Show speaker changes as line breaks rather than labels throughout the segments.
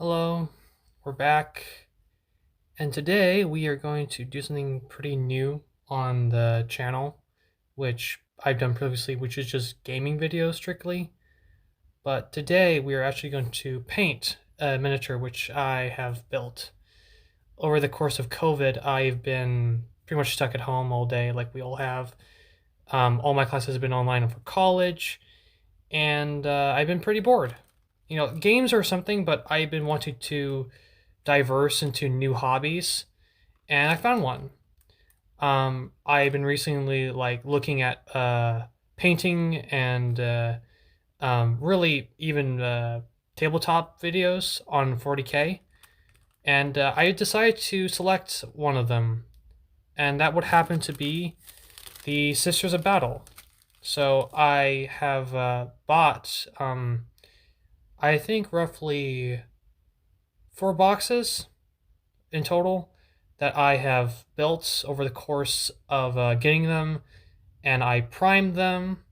Hello, we're back, and today we are going to do something pretty new on the channel, which I've done previously, which is just gaming videos strictly. But today we are actually going to paint a miniature which I have built. Over the course of COVID, I've been pretty much stuck at home all day, like we all have. All my classes have been online for college, and I've been pretty bored. Games are something, but I've been wanting to diverse into new hobbies, and I found one. I've been recently looking at painting and really even tabletop videos on 40k, and I decided to select one of them, and that would happen to be the Sisters of Battle. So I have bought, I think, roughly 4 boxes in total that I have built over the course of getting them, and I primed them,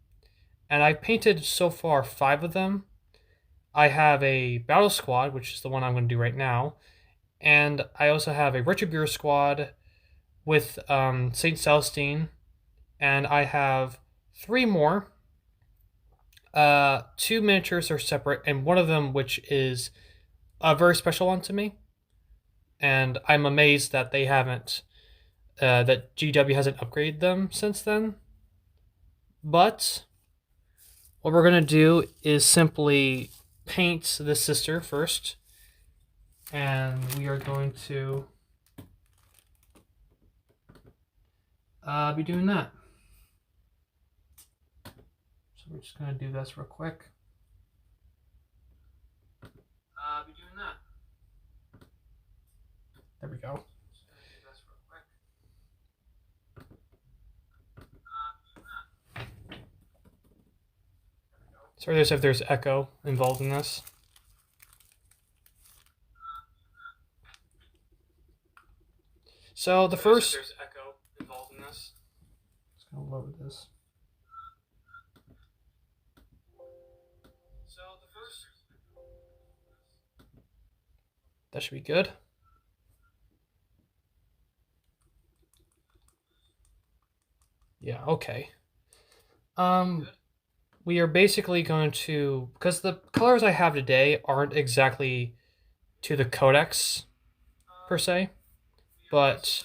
and I painted so far 5 of them. I have a battle squad, which is the one I'm going to do right now, and I also have a Retributor squad with Saint Celestine, and I have 3 more. 2 miniatures are separate, and one of them, which is a very special one to me, and I'm amazed that they haven't, that GW hasn't upgraded them since then. But what we're gonna do is simply paint this sister first, and we are going to be doing that. So we're just gonna do this real quick. Be doing that. There we go. Sorry if there's echo involved in this. So the first... There's echo involved in this. Just gonna load this. So the first... That should be good. Yeah, okay. We are basically going to, because the colors I have today aren't exactly to the codex per se, but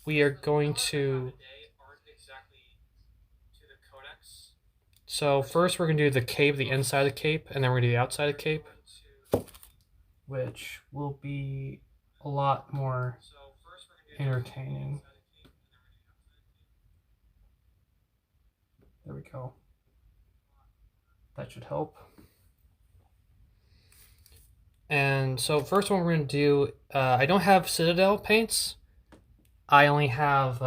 we are going to, so first we're going to do the cape, the inside of the cape, and then we're going to do the outside of the cape, which will be a lot more entertaining. There we go. That should help. And so first one we're going to do, I don't have Citadel paints. I only have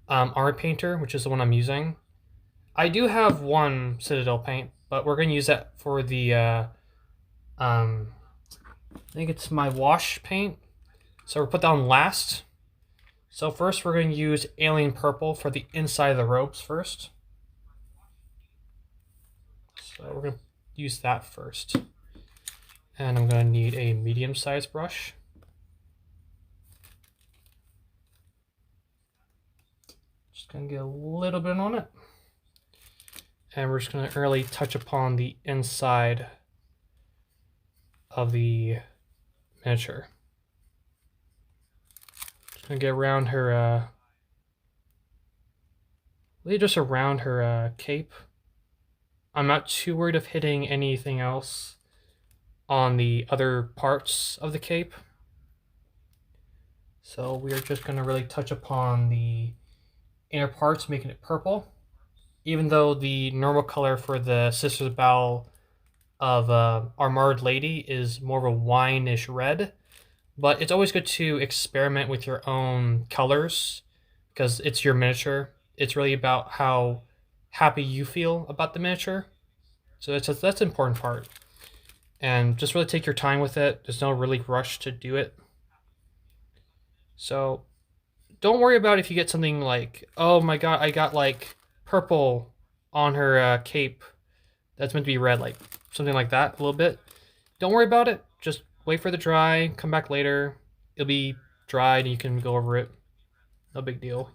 Art Painter, which is the one I'm using. I do have one Citadel paint, but we're going to use that for the, I think it's my wash paint. So we'll put that on last. So first we're going to use Alien Purple for the inside of the ropes first. So we're going to use that first. And I'm going to need a medium-sized brush. Just going to get a little bit on it. And we're just going to early touch upon the inside of the miniature. Just going to get around her, really just around her cape. I'm not too worried of hitting anything else on the other parts of the cape. So we are just going to really touch upon the inner parts, making it purple. Even though the normal color for the Sisters of Battle of Armored Lady is more of a wine-ish red, but it's always good to experiment with your own colors because it's your miniature. It's really about how happy you feel about the miniature. So that's an important part. And just really take your time with it. There's no really rush to do it. So don't worry about if you get something like, oh my god, I got like purple on her cape that's meant to be red, like something like that a little bit. Don't worry about it. just wait for the dry, come back later. It'll be dried and you can go over it. No big deal.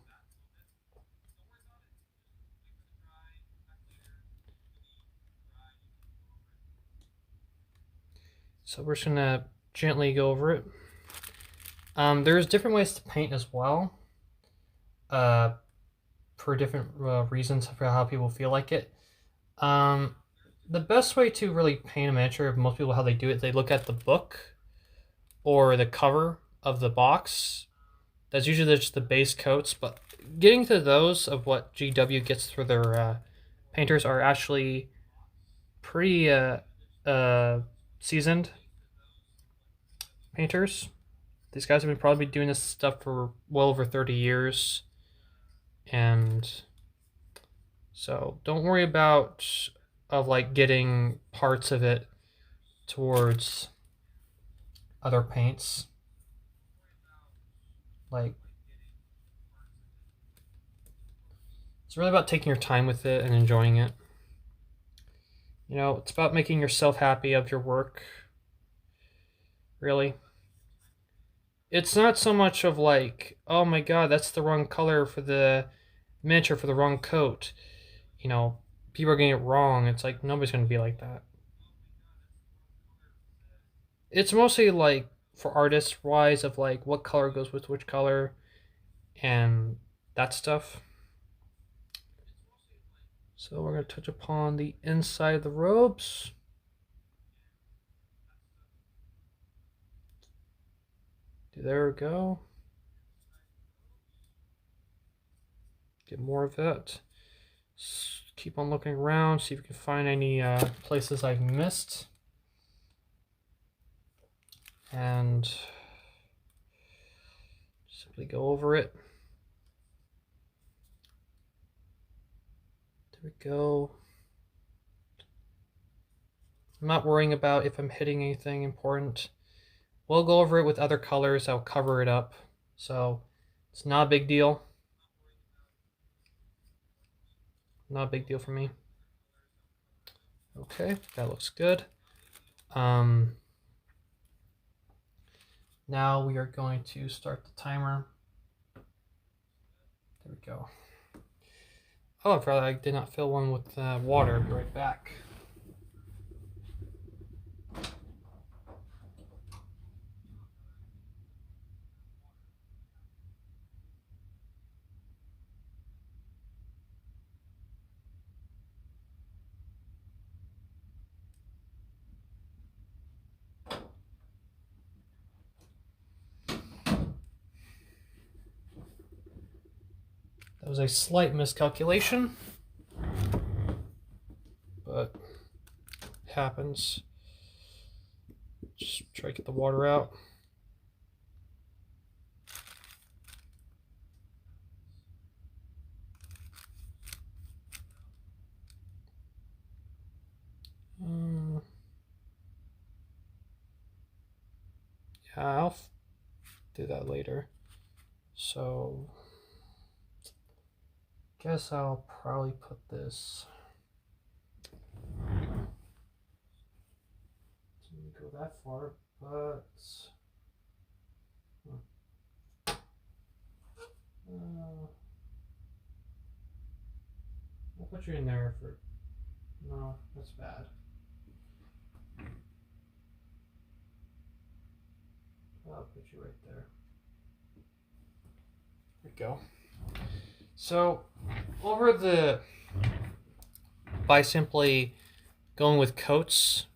So we're just gonna gently go over it. There's different ways to paint as well, for different reasons for how people feel like it. Um, the best way to really paint a miniature, most people how they do it, they look at the book or the cover of the box. That's usually just the base coats, but getting to those of what GW gets for their painters are actually pretty seasoned painters. These guys have been probably doing this stuff for well over 30 years, and so don't worry about of like getting parts of it towards other paints. Like, it's really about taking your time with it and enjoying it. You know, it's about making yourself happy of your work. Really. It's not so much of like, oh my god, that's the wrong color for the miniature for the wrong coat. You know, people are getting it wrong. It's like nobody's going to be like that. It's mostly like for artists wise of like what color goes with which color and that stuff. So we're going to touch upon the inside of the robes. There we go. Get more of it. Keep on looking around, see if you can find any places I've missed. And simply go over it. There we go. I'm not worrying about if I'm hitting anything important. We'll go over it with other colors. I'll cover it up. So it's not a big deal. Not a big deal for me. Okay, that looks good. Now we are going to start the timer. There we go. Oh, I forgot I did not fill one with water. I'll be right back. That was a slight miscalculation, but it happens. Just try to get the water out. Yeah, I'll do that later. So, guess I'll probably put this. Didn't go that far, but I'll put you in there for. No, that's bad. I'll put you right there. There we go. So, by simply going with coats,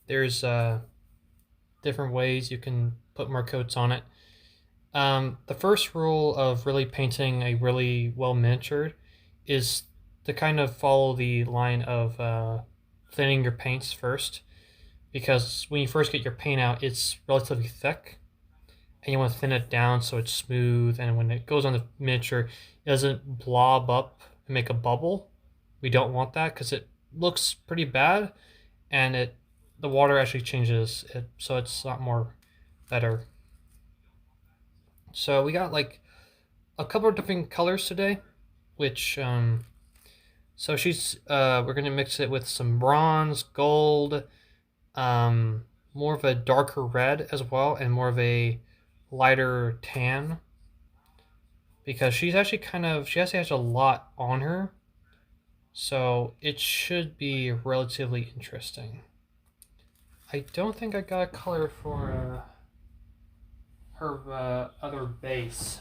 there's different ways you can put more coats on it. The first rule of really painting a really well miniatured is to kind of follow the line of thinning your paints first, because when you first get your paint out, it's relatively thick, and you want to thin it down so it's smooth, and when it goes on the miniature, it doesn't blob up and make a bubble. We don't want that because it looks pretty bad, and the water actually changes it, so it's a lot more better. So we got like a couple of different colors today, which so we're gonna mix it with some bronze, gold, more of a darker red as well and more of a lighter tan, because she's actually she actually has a lot on her, so it should be relatively interesting. I don't think I got a color for her other base.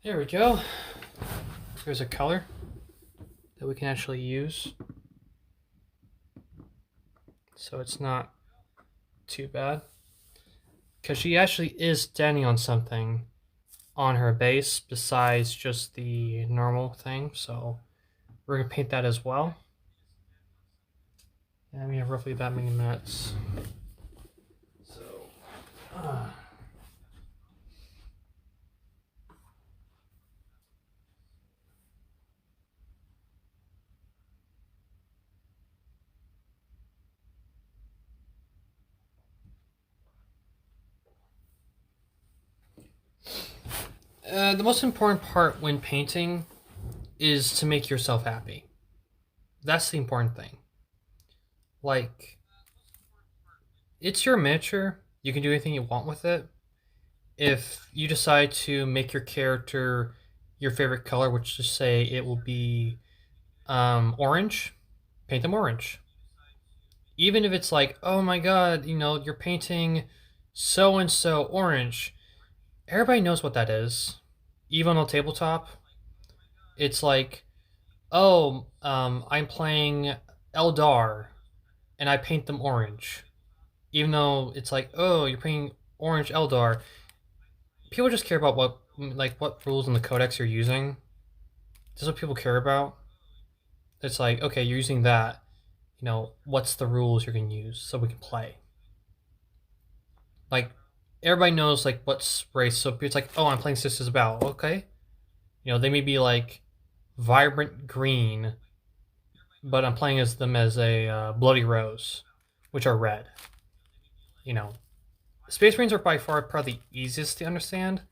There we go. There's a color that we can actually use, so it's not too bad. Because she actually is standing on something on her base besides just the normal thing, so we're going to paint that as well. And we have roughly that many minutes. So, the most important part when painting is to make yourself happy. That's the important thing. Like, it's your miniature. You can do anything you want with it. If you decide to make your character your favorite color, which just say it will be orange, paint them orange. Even if it's like, oh my god, you're painting so and so orange, everybody knows what that is. Even on tabletop, it's like, oh, I'm playing Eldar, and I paint them orange. Even though it's like, oh, you're painting orange Eldar, people just care about what rules in the codex you're using. That's what people care about. It's like, okay, you're using that. What's the rules you're gonna use so we can play? Like, everybody knows like what's race. So it's like, oh, I'm playing Sisters of Battle. Okay, they may be like vibrant green, but I'm playing as them as a bloody rose, which are red. Space Marines are by far probably the easiest to understand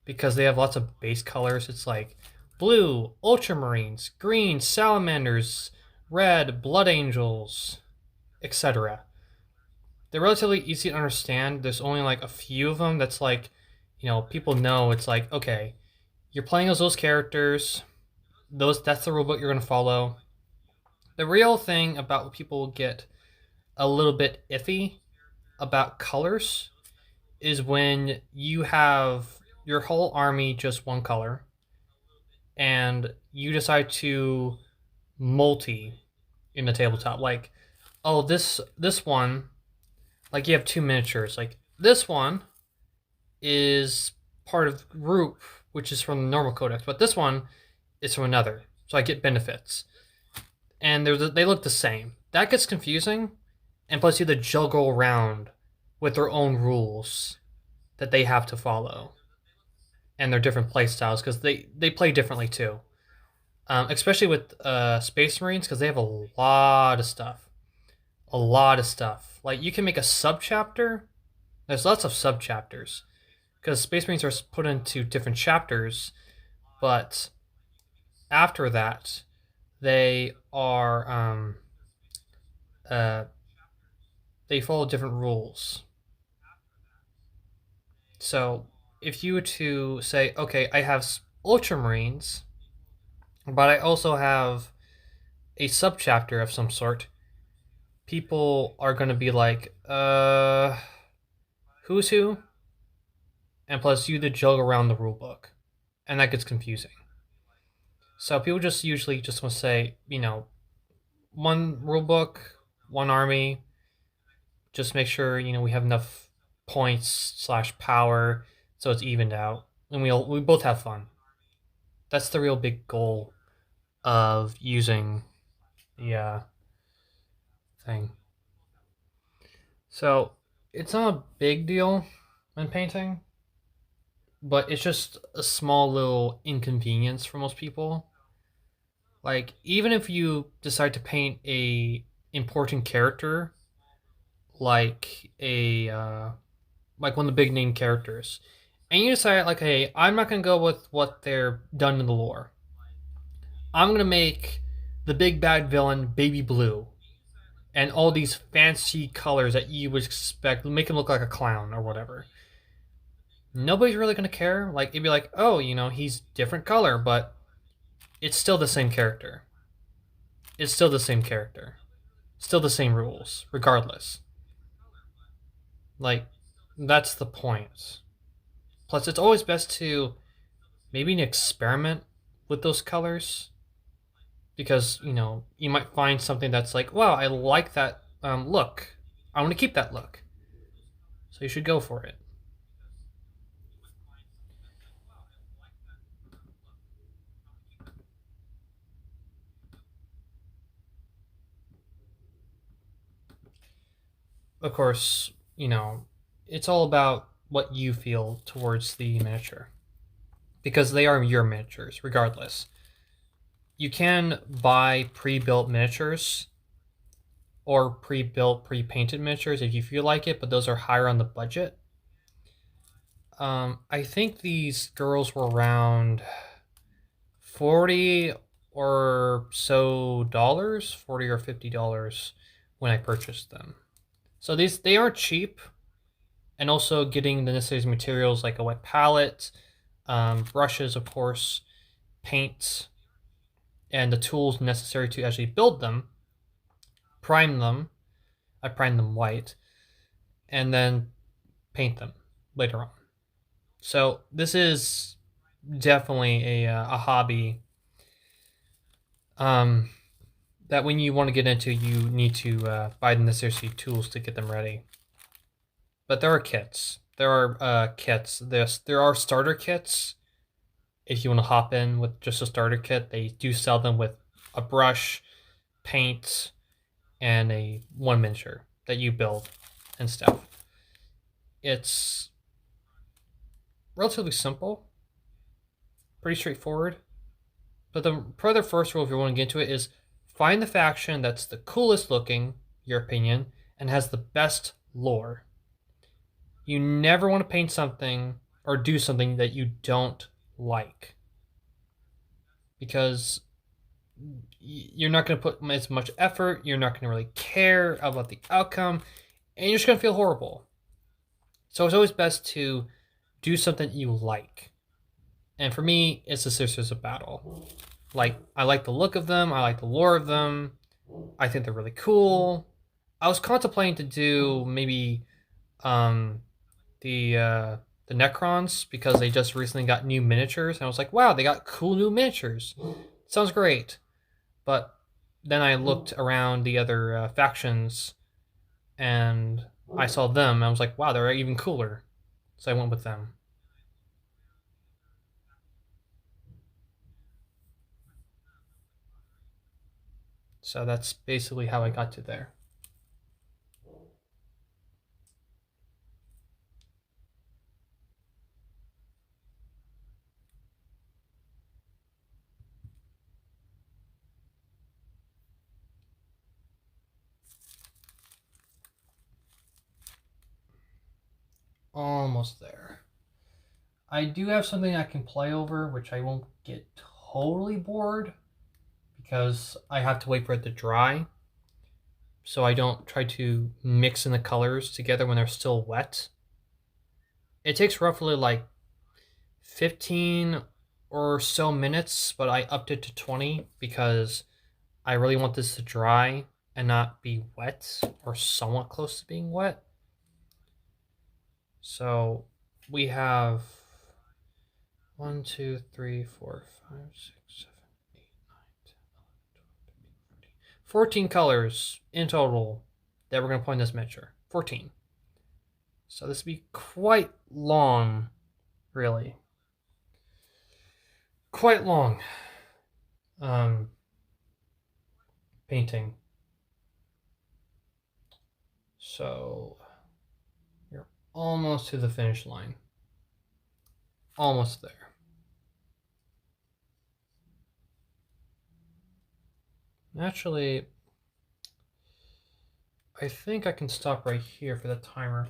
because they have lots of base colors. It's like blue, Ultramarines, green, Salamanders, red, Blood Angels, etc. They're relatively easy to understand. There's only like a few of them that's like, people know it's like, okay, you're playing as those characters. That's the rulebook you're going to follow. The real thing about what people get a little bit iffy about colors is when you have your whole army just one color and you decide to multi in the tabletop. Like, oh, this one, like you have two miniatures. Like this one is part of group, which is from the normal codex, but this one is from another. So I get benefits. And they look the same. That gets confusing, and plus you have to juggle around with their own rules that they have to follow, and their different play styles because they play differently too. Especially with Space Marines because they have a lot of stuff, Like you can make a sub chapter. There's lots of sub chapters because Space Marines are put into different chapters, but after that, they are they follow different rules. So if you were to say, okay, I have Ultramarines, but I also have a subchapter of some sort, people are going to be like, who's who? And plus, you to juggle around the rulebook, and that gets confusing. So people just usually just want to say, one rulebook, one army. Just make sure we have enough points/power so it's evened out, and we both have fun. That's the real big goal of using the thing. So it's not a big deal when painting, but it's just a small little inconvenience for most people. Like even if you decide to paint a important character, like a like one of the big name characters, and you decide like, hey, I'm not gonna go with what they're done in the lore. I'm gonna make the big bad villain baby blue, and all these fancy colors that you would expect, make him look like a clown or whatever. Nobody's really gonna care. Like it'd be like, oh, he's different color, but it's still the same character. It's still the same character. Still the same rules, regardless. Like, that's the point. Plus, it's always best to maybe experiment with those colors because, you might find something that's like, wow, I like that look. I want to keep that look. So you should go for it. Of course, it's all about what you feel towards the miniature because they are your miniatures, regardless. You can buy pre-built miniatures or pre-built, pre-painted miniatures if you feel like it, but those are higher on the budget. I think these girls were around 40 or so dollars, $40 or $50 when I purchased them. So they aren't cheap, and also getting the necessary materials like a wet palette, brushes, of course, paint, and the tools necessary to actually build them, prime them. I prime them white, and then paint them later on. So this is definitely a hobby that when you want to get into, you need to buy the necessary tools to get them ready. But there are kits. There are kits. There are starter kits. If you want to hop in with just a starter kit, they do sell them with a brush, paint, and a one miniature that you build and stuff. It's relatively simple, pretty straightforward. But the first rule, if you want to get into it, is find the faction that's the coolest looking, your opinion, and has the best lore. You never want to paint something or do something that you don't like, because you're not going to put as much effort, you're not going to really care about the outcome, and you're just going to feel horrible. So it's always best to do something you like. And for me, it's the Sisters of Battle. Like, I like the look of them, I like the lore of them, I think they're really cool. I was contemplating to do maybe the Necrons because they just recently got new miniatures, and I was like, wow, they got cool new miniatures. Sounds great. But then I looked around the other factions, and I saw them, and I was like, wow, they're even cooler. So I went with them. So that's basically how I got to there. Almost there. I do have something I can play over, which I won't get totally bored because I have to wait for it to dry. So I don't try to mix in the colors together when they're still wet. It takes roughly like 15 or so minutes, but I upped it to 20 because I really want this to dry and not be wet or somewhat close to being wet. So we have 1, 2, 3, 4, 5, 6, 7, 8, 9, 10, 11, 12, 13, 14 colors in total that we're going to put in this miniature. 14. So this will be quite long, really. Quite long painting. So you're almost to the finish line. Almost there. Actually, I think I can stop right here for the timer.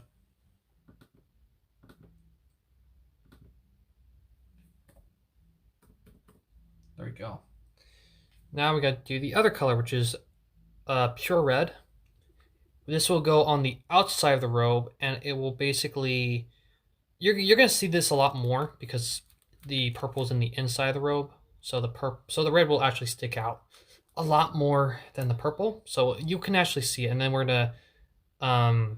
There we go. Now we got to do the other color, which is pure red. This will go on the outside of the robe, and it will basically... You're going to see this a lot more because the purple is in the inside of the robe. So the red will actually stick out a lot more than the purple. So you can actually see it. And then we're going to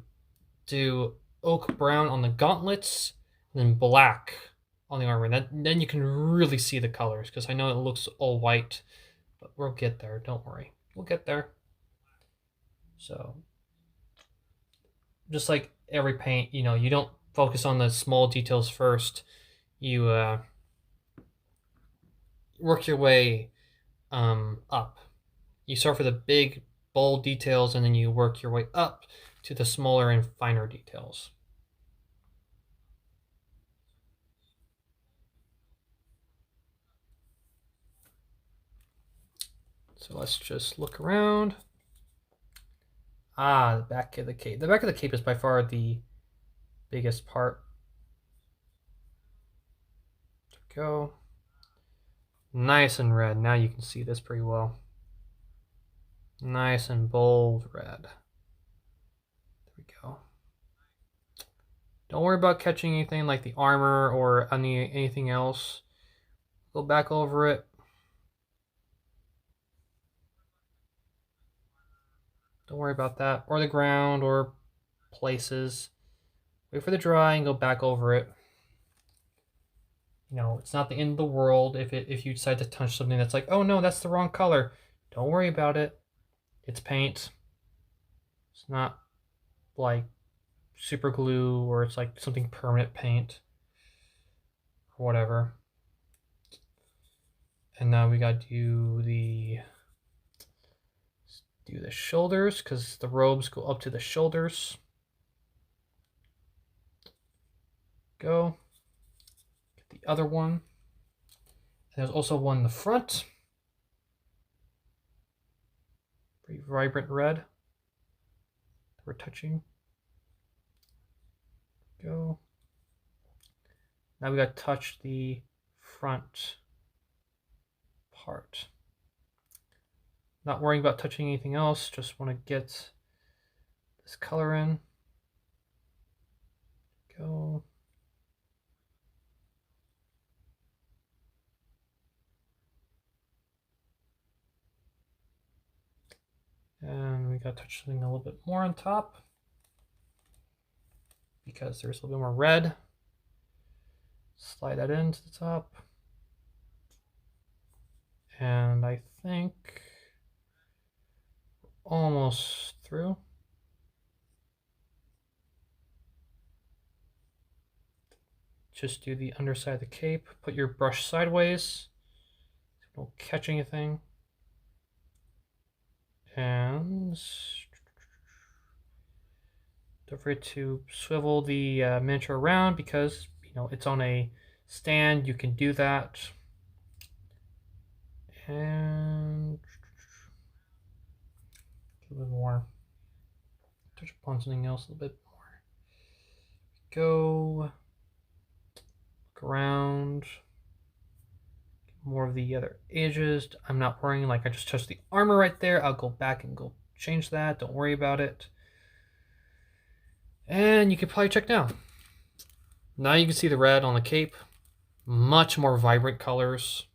do oak brown on the gauntlets, and then black on the armor. And then you can really see the colors, because I know it looks all white, but we'll get there. Don't worry. We'll get there. So just like every paint, you don't focus on the small details first. You work your way up. You start with the big, bold details, and then you work your way up to the smaller and finer details. So let's just look around. The back of the cape. The back of the cape is by far the biggest part. There we go. Nice and red. Now you can see this pretty well. Nice and bold red. There we go. Don't worry about catching anything like the armor or anything else. Go back over it. Don't worry about that. Or the ground or places. Wait for the dry and go back over it. It's not the end of the world if you decide to touch something that's like, oh no, that's the wrong color. Don't worry about it. It's paint. It's not like super glue or it's like something permanent paint or whatever. And now we got to do the shoulders, because the robes go up to the shoulders. Go. Get the other one. And there's also one in the front. Pretty vibrant red that we're touching. Go. Now we got to touch the front part. Not worrying about touching anything else, just want to get this color in. Go. And we got to touch something a little bit more on top, because there's a little bit more red. Slide that into the top. And I think we're almost through. Just do the underside of the cape. Put your brush sideways so don't catch anything. And don't forget to swivel the miniature around, because it's on a stand. You can do that. And a little bit more. Touch upon something else a little bit more. Go. Look around. More of the other edges. I'm not worrying, like I just touched the armor right there. I'll go back and go change that. Don't worry about it. And you can probably check now. Now you can see the red on the cape. Much more vibrant colors.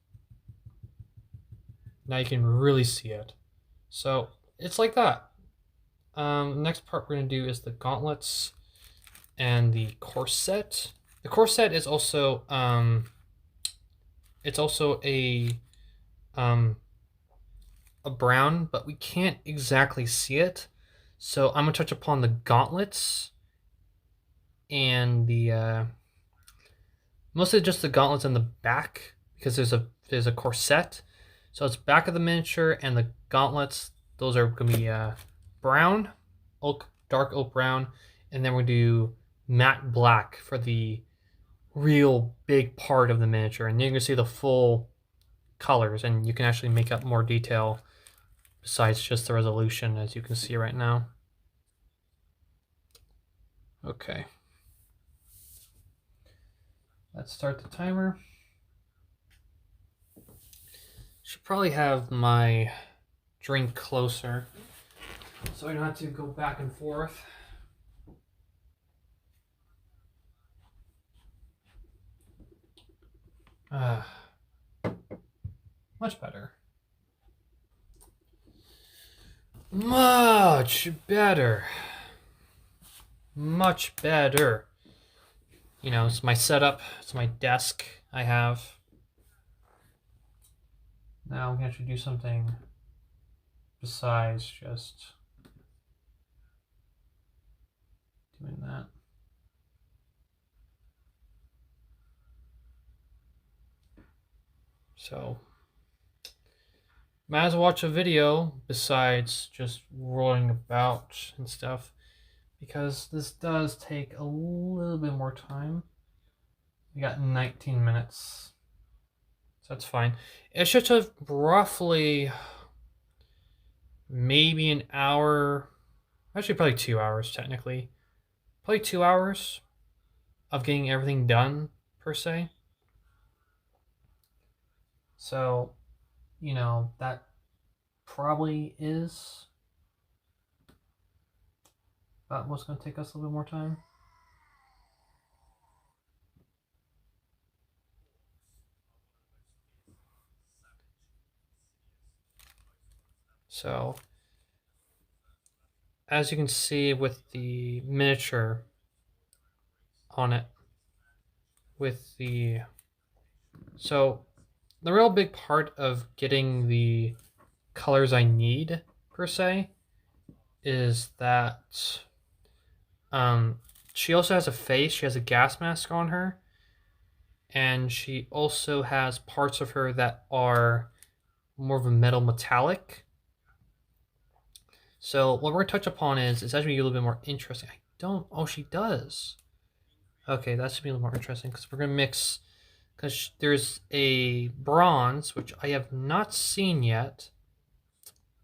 Now you can really see it. So it's like that. Next part we're gonna do is the gauntlets and the corset. The corset is also it's also um, a brown, but we can't exactly see it. So I'm gonna touch upon the gauntlets and the mostly just the gauntlets in the back because there's a corset. So it's back of the miniature and the gauntlets. Those are gonna be brown, dark oak brown, and then we'll do matte black for the real big part of the miniature, and you can see the full colors, and you can actually make up more detail besides just the resolution, as you can see right now. Okay. Let's start the timer. Should probably have my drink closer so I don't have to go back and forth. Much better. Much better. Much better. You know, it's my setup. It's my desk I have. Now we can actually do something besides just doing that. So, might as well watch a video besides just rolling about and stuff, because this does take a little bit more time. We got 19 minutes, so that's fine. It should have roughly maybe an hour, actually probably 2 hours technically. Probably 2 hours of getting everything done, per se. So, you know, that probably is about what's going to take us a little bit more time. So, as you can see with the miniature on it, so the real big part of getting the colors I need, per se, is that she also has a face. She has a gas mask on her, and she also has parts of her that are more of a metal metallic. So what we're going to touch upon is it's actually a little bit more interesting. Oh, she does. Okay, that should be a little more interesting because we're going to mix, because there's a bronze, which I have not seen yet.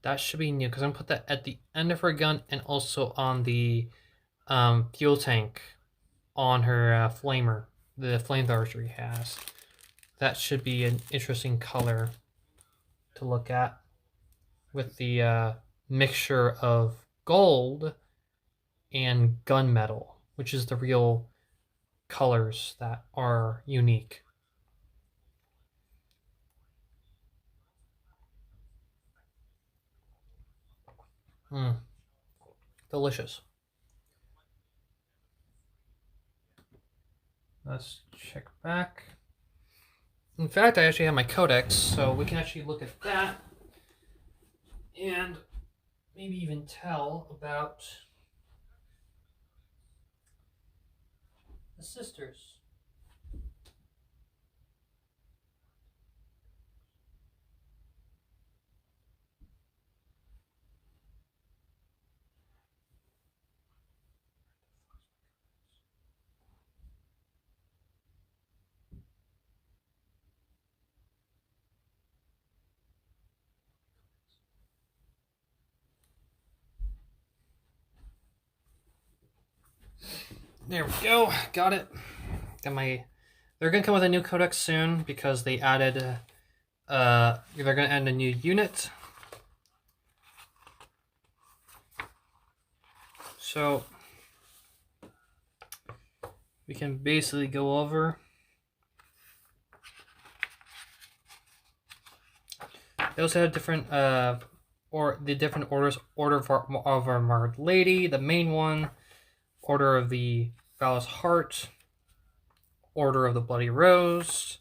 That should be new because I'm going to put that at the end of her gun and also on the fuel tank on her flamer, the flamethrower she has. That should be an interesting color to look at with the mixture of gold and gunmetal, which is the real colors that are unique. Delicious. Let's check back. In fact, I actually have my codex, so we can actually look at that and maybe even tell about the sisters. There we go. Got it. Got my. They're gonna come with a new codex soon because they added. They're gonna add a new unit. So we can basically go over. They also have different or the different orders: Order of our Marred Lady, the main one; Order of the Phallus Heart; Order of the Bloody Rose;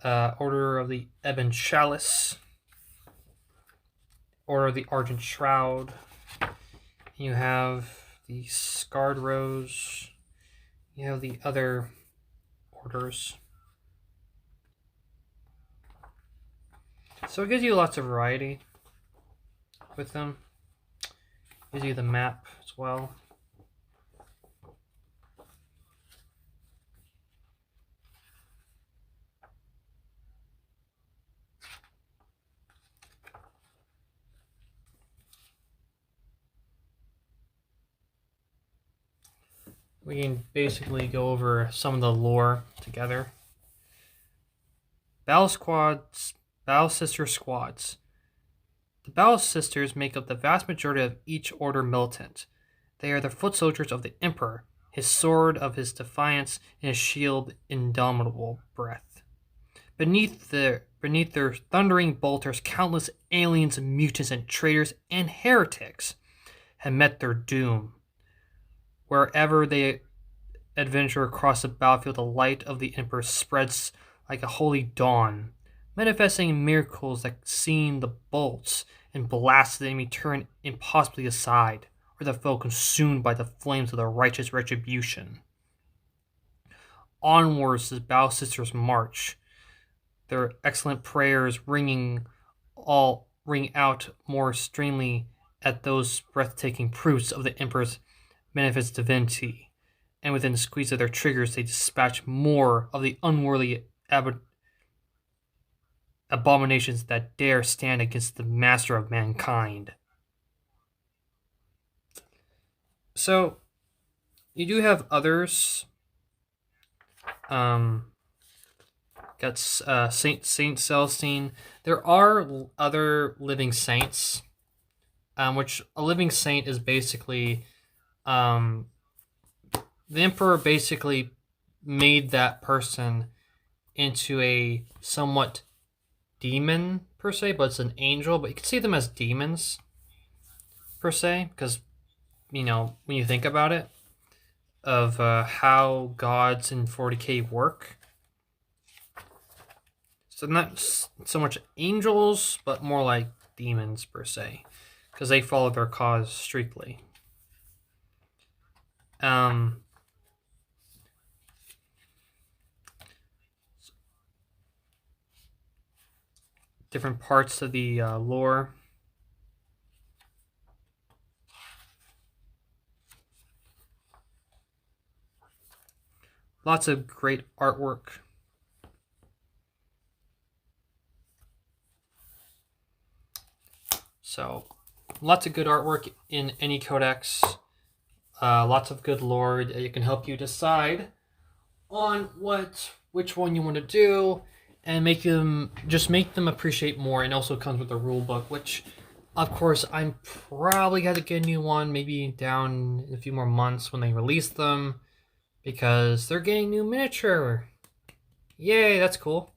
Order of the Ebon Chalice; Order of the Argent Shroud. You have the Scarred Rose. You have the other orders. So it gives you lots of variety with them. It gives you the map as well. We can basically go over some of the lore together. Battle Sister Squads. The Battle Sisters make up the vast majority of each order militant. They are the foot soldiers of the Emperor, his sword of his defiance, and his shield indomitable breath. Beneath their thundering bolters, countless aliens, mutants, and traitors and heretics have met their doom. Wherever they adventure across the battlefield, the light of the Emperor spreads like a holy dawn, manifesting miracles that seen the bolts and blasts the enemy turn impossibly aside, or the foe consumed by the flames of the righteous retribution. Onwards the Battle Sisters march, their excellent prayers ring out more strangely at those breathtaking proofs of the Emperor's manifest divinity, and within the squeeze of their triggers they dispatch more of the unworthy abominations that dare stand against the master of mankind. So, you do have others. Got Saint Celestine. There are other living saints, which a living saint is basically the Emperor basically made that person into a somewhat demon per se, but it's an angel. But you can see them as demons per se, because when you think about it, of how gods in 40k work. So not so much angels, but more like demons per se, because they follow their cause strictly. Different parts of the lore. Lots of great artwork. So, lots of good artwork in any codex. Lots of good lore that can help you decide on which one you want to do, and make them appreciate more. And also comes with a rule book, which, of course, I'm probably going to get a new one, maybe down in a few more months when they release them, because they're getting new miniature. Yay, that's cool.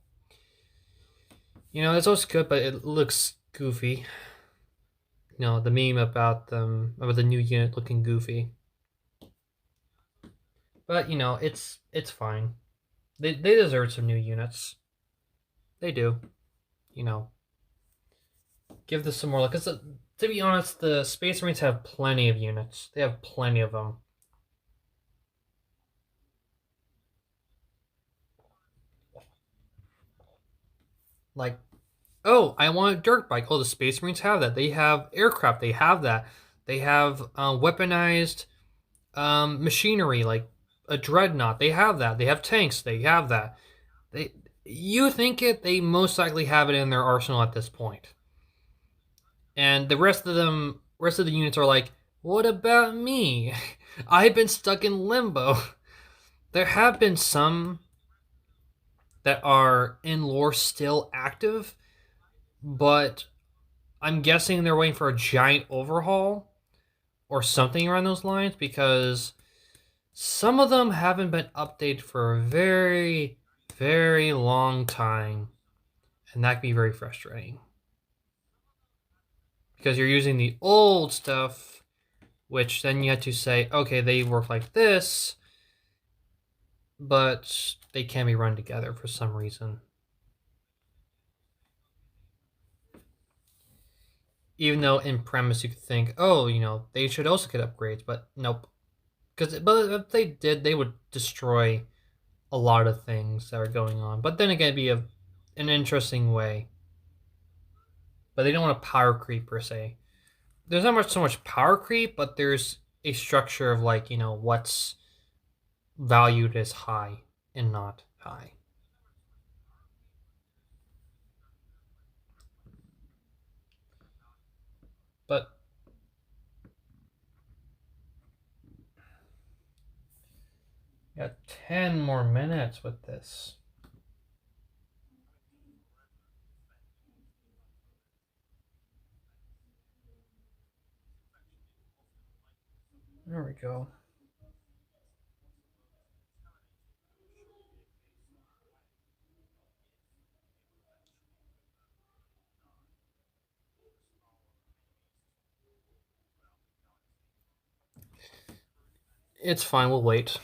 It's also good, but it looks goofy. The meme about the new unit looking goofy. But it's fine. They deserve some new units. They do. Give this some more luck. Because to be honest, the Space Marines have plenty of units. They have plenty of them. Like, oh, I want a dirt bike. Oh, the Space Marines have that. They have aircraft. They have that. They have weaponized machinery, like a dreadnought. They have that. They have tanks. They have that. You think it? They most likely have it in their arsenal at this point. And the rest of the units are like, what about me? I've been stuck in limbo. There have been some that are in lore still active, but I'm guessing they're waiting for a giant overhaul or something around those lines, because some of them haven't been updated for a very, very long time, and that can be very frustrating. because you're using the old stuff, which then you had to say, okay, they work like this, but they can be run together for some reason. Even though in premise you could think, oh, they should also get upgrades, but nope. But if they did, they would destroy a lot of things that are going on. But then again, it'd be an interesting way. But they don't want a power creep per se. There's not so much power creep, but there's a structure of like what's valued as high and not high. But got 10 more minutes with this. There we go. It's fine, we'll wait.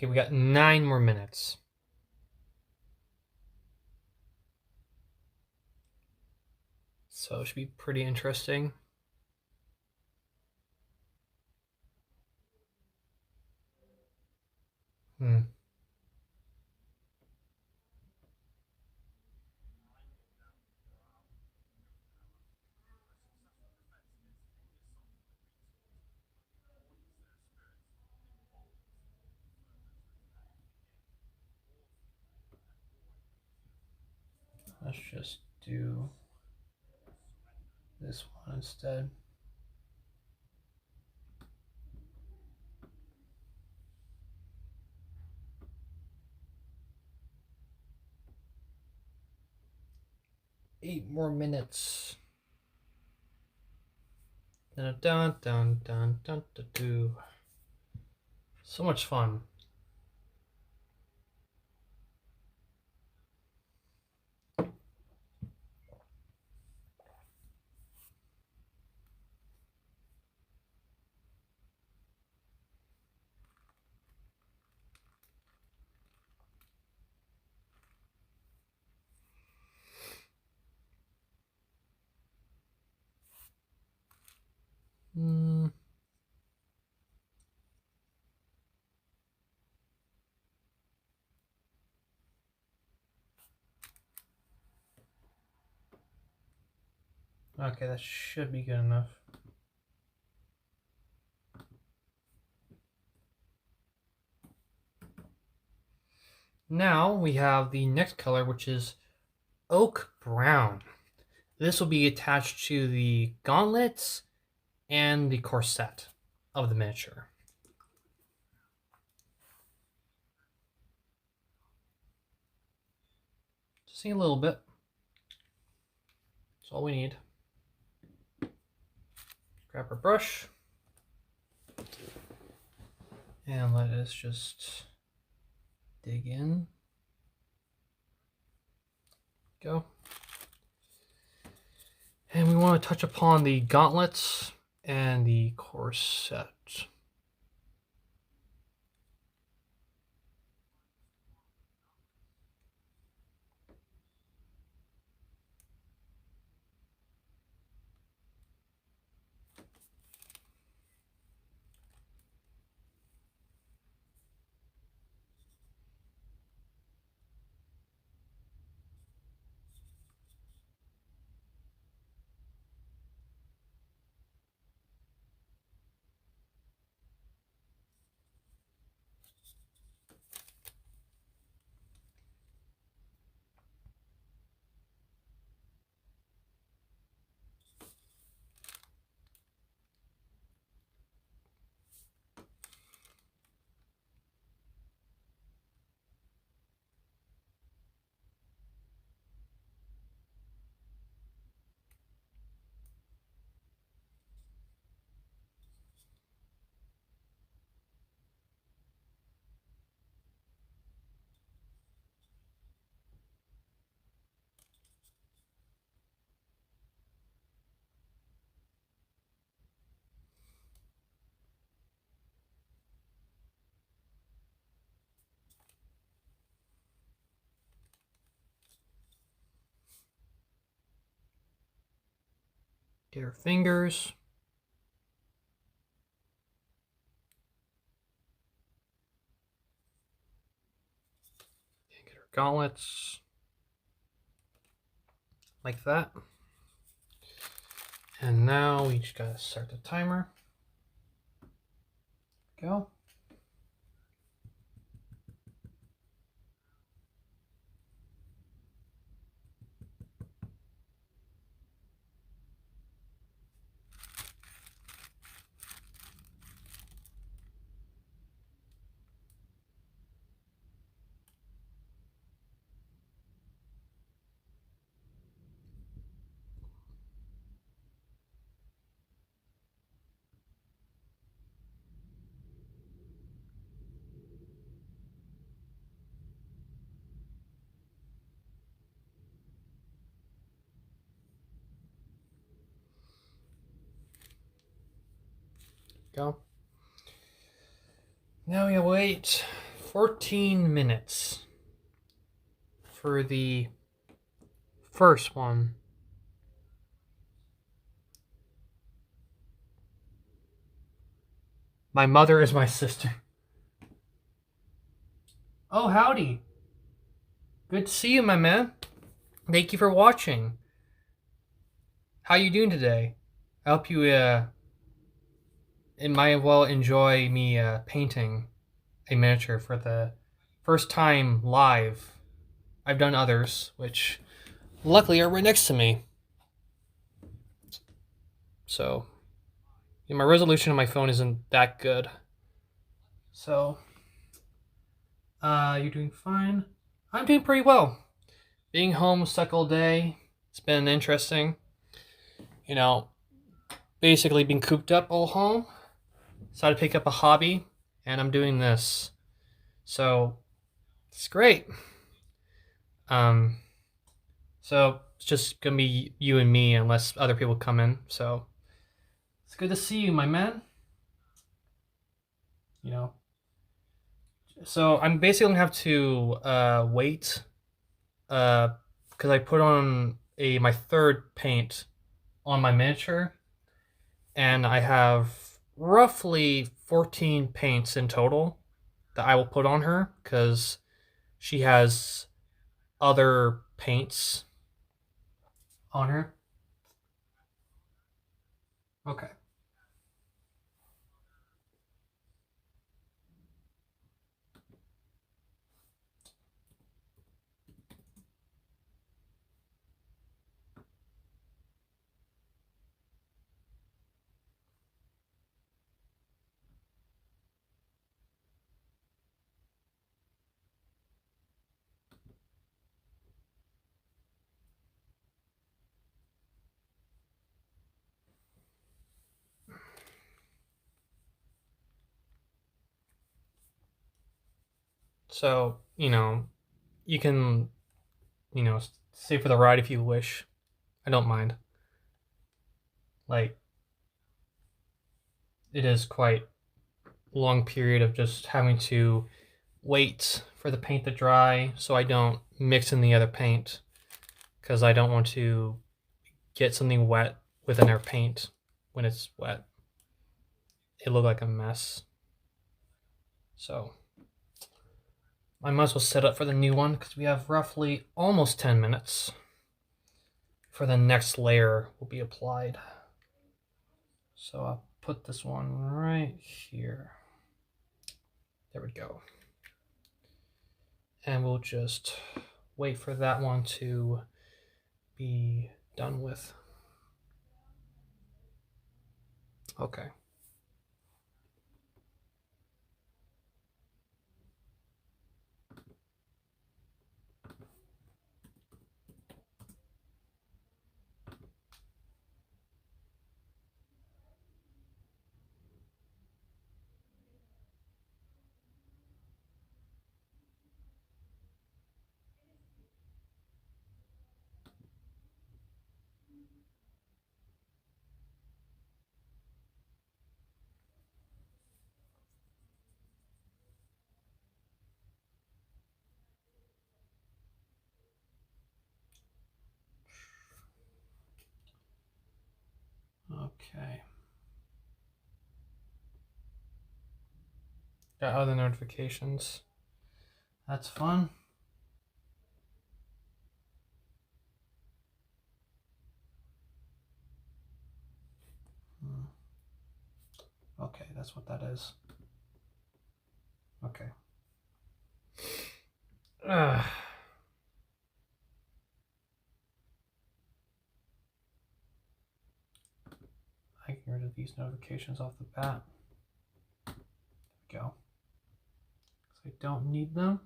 We got 9 more minutes. So it should be pretty interesting. Hmm. Let's just do this one instead. Eight more minutes. Dun dun dun dun dun dun dun. So much fun. Hmm. Okay, that should be good enough. Now we have the next color, which is oak brown. This will be attached to the gauntlets and the corset of the miniature. Just need a little bit. That's all we need. Grab our brush. And let us just dig in. Go. And we want to touch upon the gauntlets and the corset. Get her fingers. Get her gauntlets. Like that. And now we just gotta start the timer. Go. Go. Now we wait 14 minutes for the first one. My mother is my sister. Oh, howdy. Good to see you, my man. Thank you for watching. How you doing today? I hope you it might well enjoy me painting a miniature for the first time live. I've done others, which luckily are right next to me. So, my resolution on my phone isn't that good. So, you're doing fine? I'm doing pretty well. Being home stuck all day, it's been interesting. You know, basically being cooped up all home. Decided to pick up a hobby, and I'm doing this. So, it's great. So it's just gonna be you and me unless other people come in. So it's good to see you, my man. You know. So I'm basically gonna have to wait because I put on my third paint on my miniature, and I have roughly 14 paints in total that I will put on her because she has other paints on her. Okay. So, you can, stay for the ride if you wish. I don't mind. Like, it is quite a long period of just having to wait for the paint to dry so I don't mix in the other paint because I don't want to get something wet within our paint when it's wet. It look like a mess. So I might as well set up for the new one because we have roughly almost 10 minutes for the next layer will be applied. So I'll put this one right here. There we go. And we'll just wait for that one to be done with. Okay. Okay. Got other notifications. That's fun. Okay, that's what that is. Okay. I can get rid of these notifications off the bat. There we go. Because I don't need them.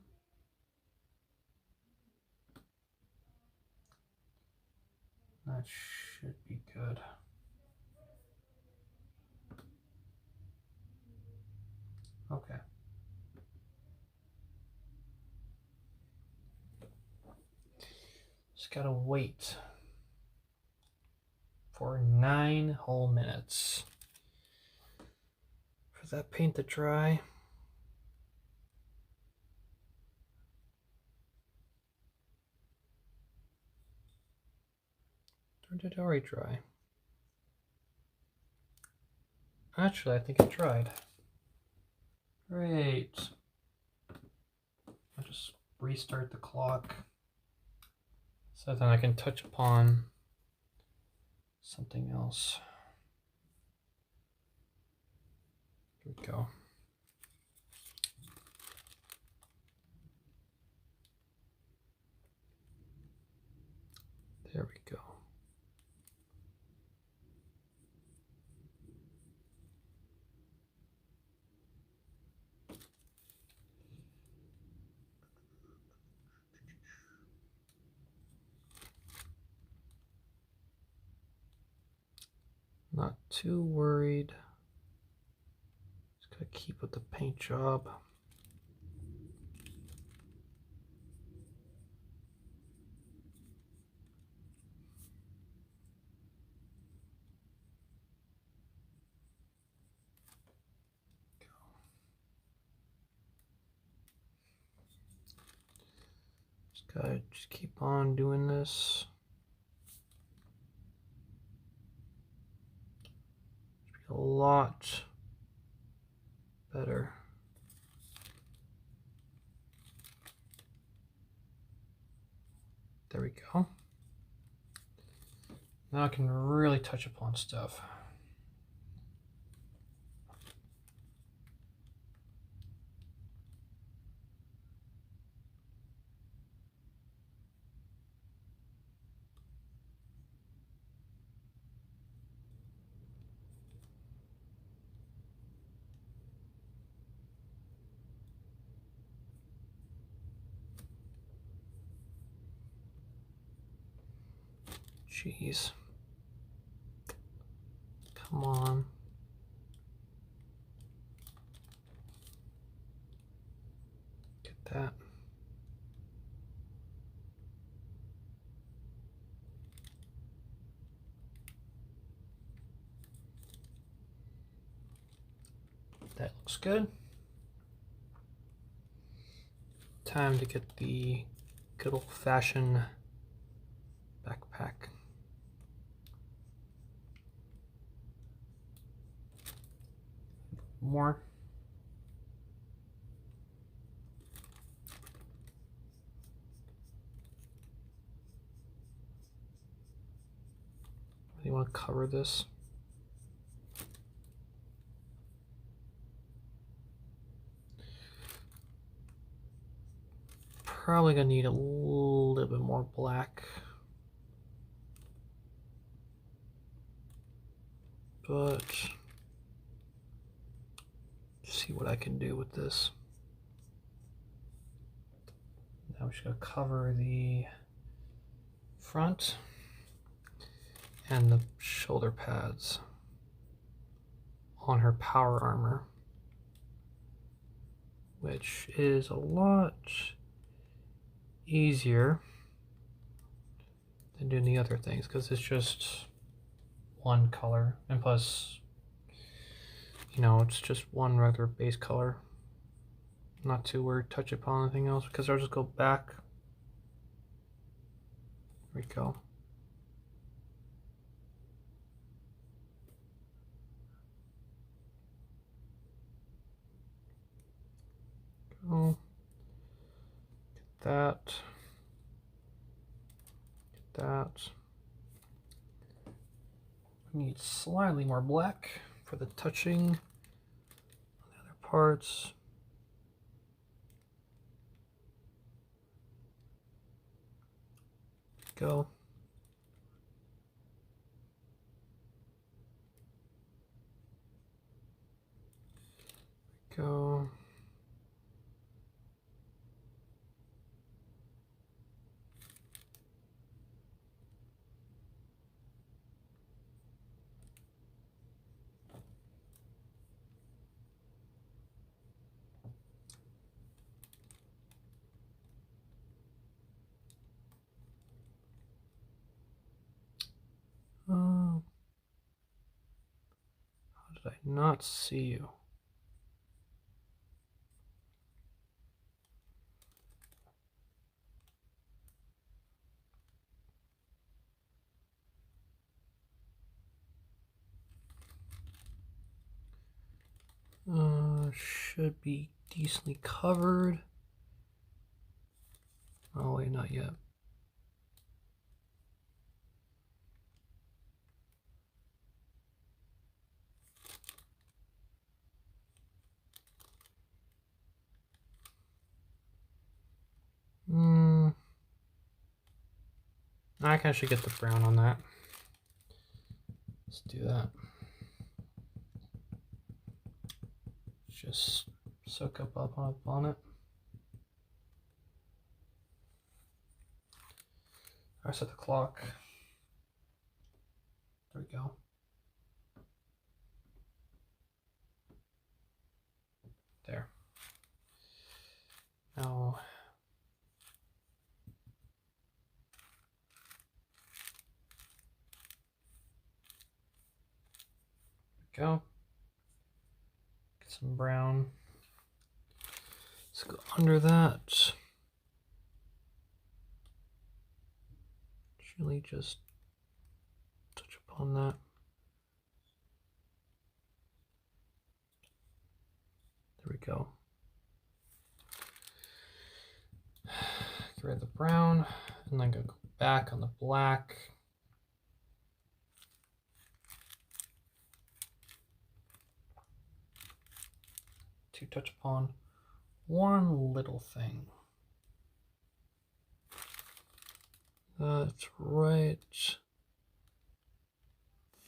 That should be good. Okay. Just gotta wait for 9 whole minutes for that paint to dry. Or did it already dry? Actually, I think it dried. Great. I'll just restart the clock so then I can touch upon something else. Here we go. There we go. Not too worried. Just gotta keep with the paint job. Just keep on doing this. Should be a lot better. There we go. Now I can really touch upon stuff. Jeez. Come on. Get that. That looks good. Time to get the good old-fashioned backpack. More. You want to cover this? Probably gonna need a little bit more black, but see what I can do with this. Now we're just gonna cover the front and the shoulder pads on her power armor, which is a lot easier than doing the other things because it's just one color, and plus, you know, it's just one regular base color. Not too worried touch upon anything else because I'll just go back. There we go. go. Get that. Get that. We need slightly more black for the touching on the other parts. Go. Go. How did I not see you? Should be decently covered. Oh wait, not yet. I can actually get the brown on that. Let's do that. Just soak up on it. I set the clock. There we go. There. Now go. Get some brown. Let's go under that. Really just touch upon that. There we go. Get rid of the brown and then go back on the black. To touch upon one little thing. That's right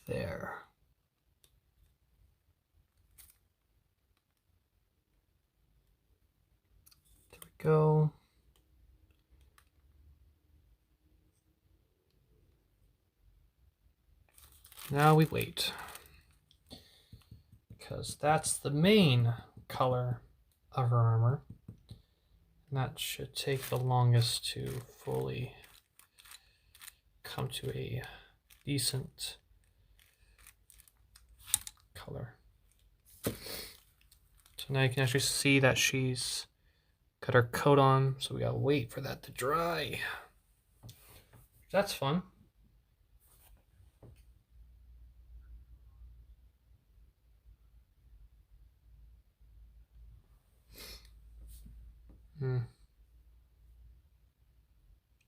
there. There we go. Now we wait, because that's the main color of her armor. And that should take the longest to fully come to a decent color. So now you can actually see that she's got her coat on, so we gotta wait for that to dry. That's fun.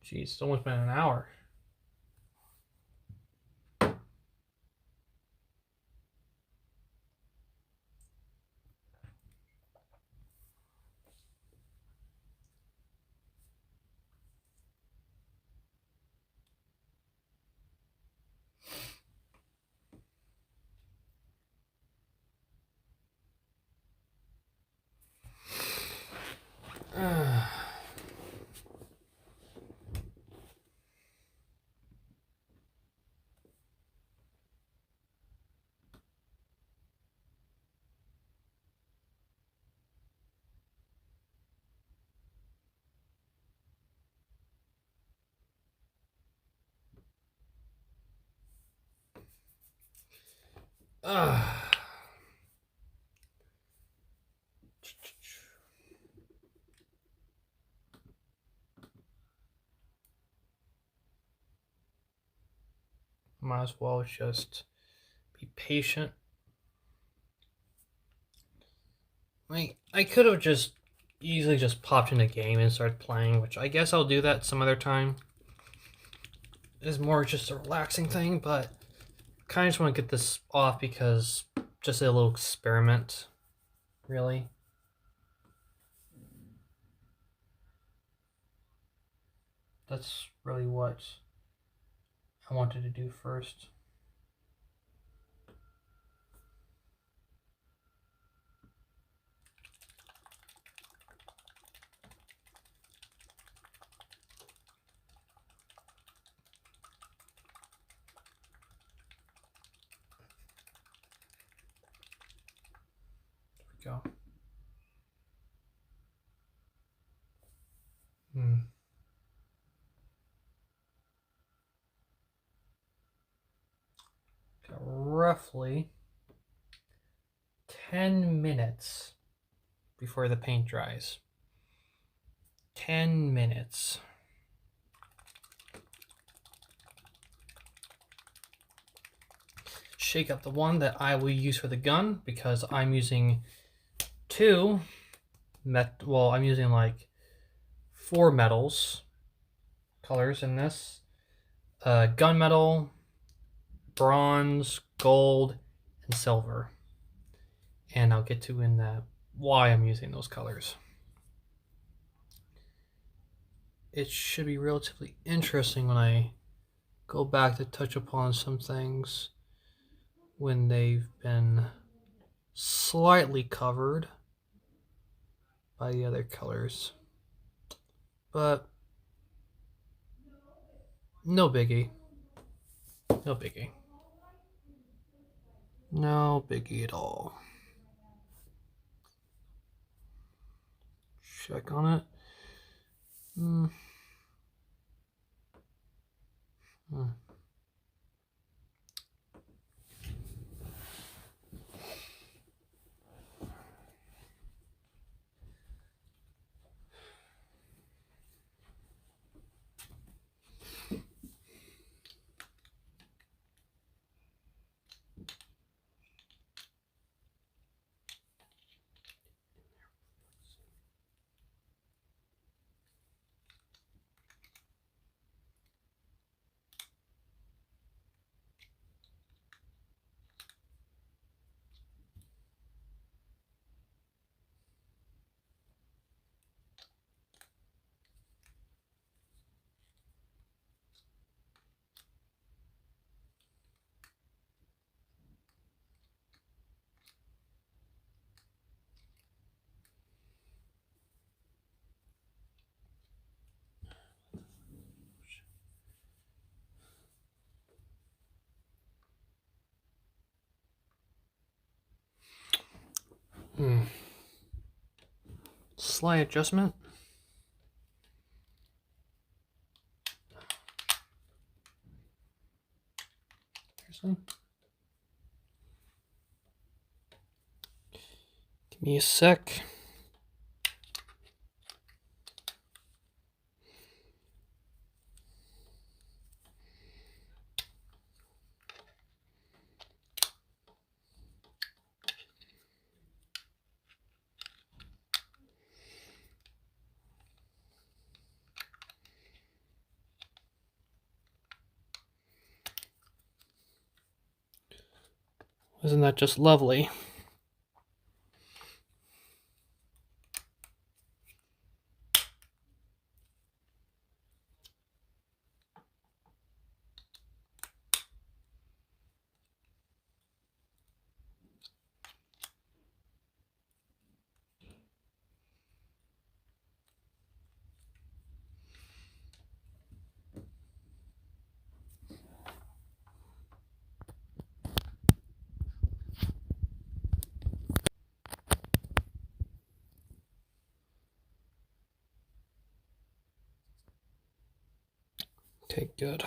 Jeez, it's almost been an hour. Might as well just be patient. I could have just easily just popped in a game and started playing, which I guess I'll do that some other time. It's more just a relaxing thing, but kind of just want to get this off because just a little experiment, really. That's really what I wanted to do first. There we go. Got roughly 10 minutes before the paint dries. 10 minutes. Shake up the one that I will use for the gun because I'm using I'm using like 4 metals colors in this. Gunmetal, bronze, gold, and silver. And I'll get to in that why I'm using those colors. It should be relatively interesting when I go back to touch upon some things when they've been slightly covered by the other colors. But no biggie. No biggie. No biggie at all. Check on it. Hmm. Slight adjustment. Seriously? Give me a sec. Isn't that just lovely? Okay, good.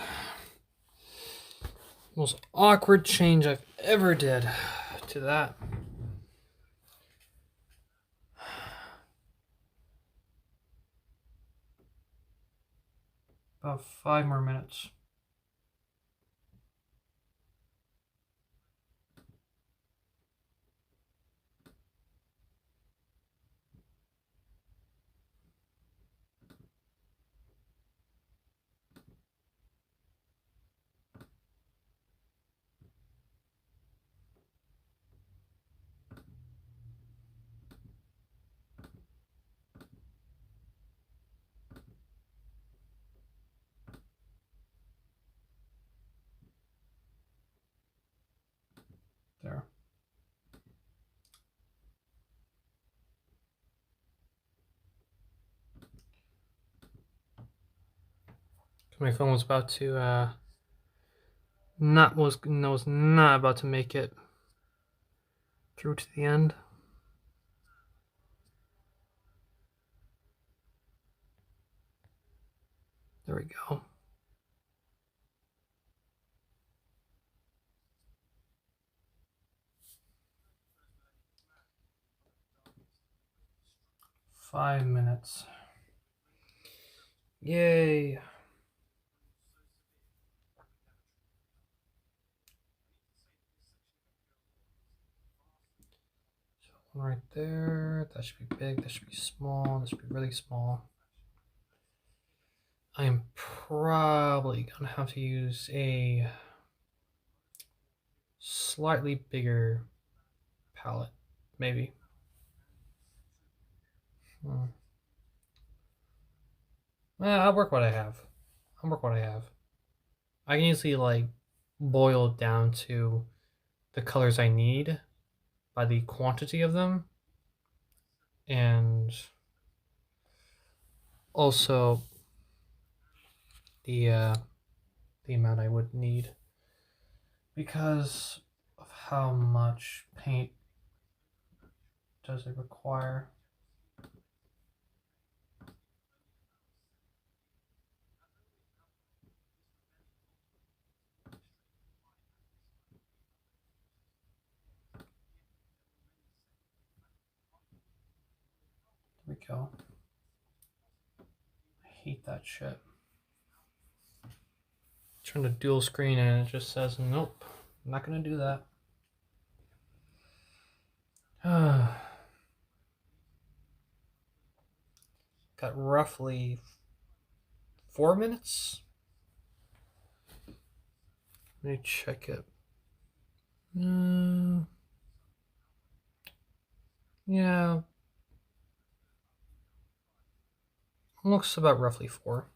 Most awkward change I've ever did to that. About 5 more minutes. My phone was about to was not about to make it through to the end. There we go. Five minutes. Yay. So one right there. That should be big. That should be small. That should be really small. I am probably going to have to use a slightly bigger palette, maybe. I'll work what I have. I can easily like boil it down to the colors I need by the quantity of them, and also the amount I would need because of how much paint does it require. There we go. I hate that shit. Turn to dual screen and it just says, nope, I'm not gonna do that. Got roughly 4 minutes. Let me check it. Yeah. Looks about roughly 4.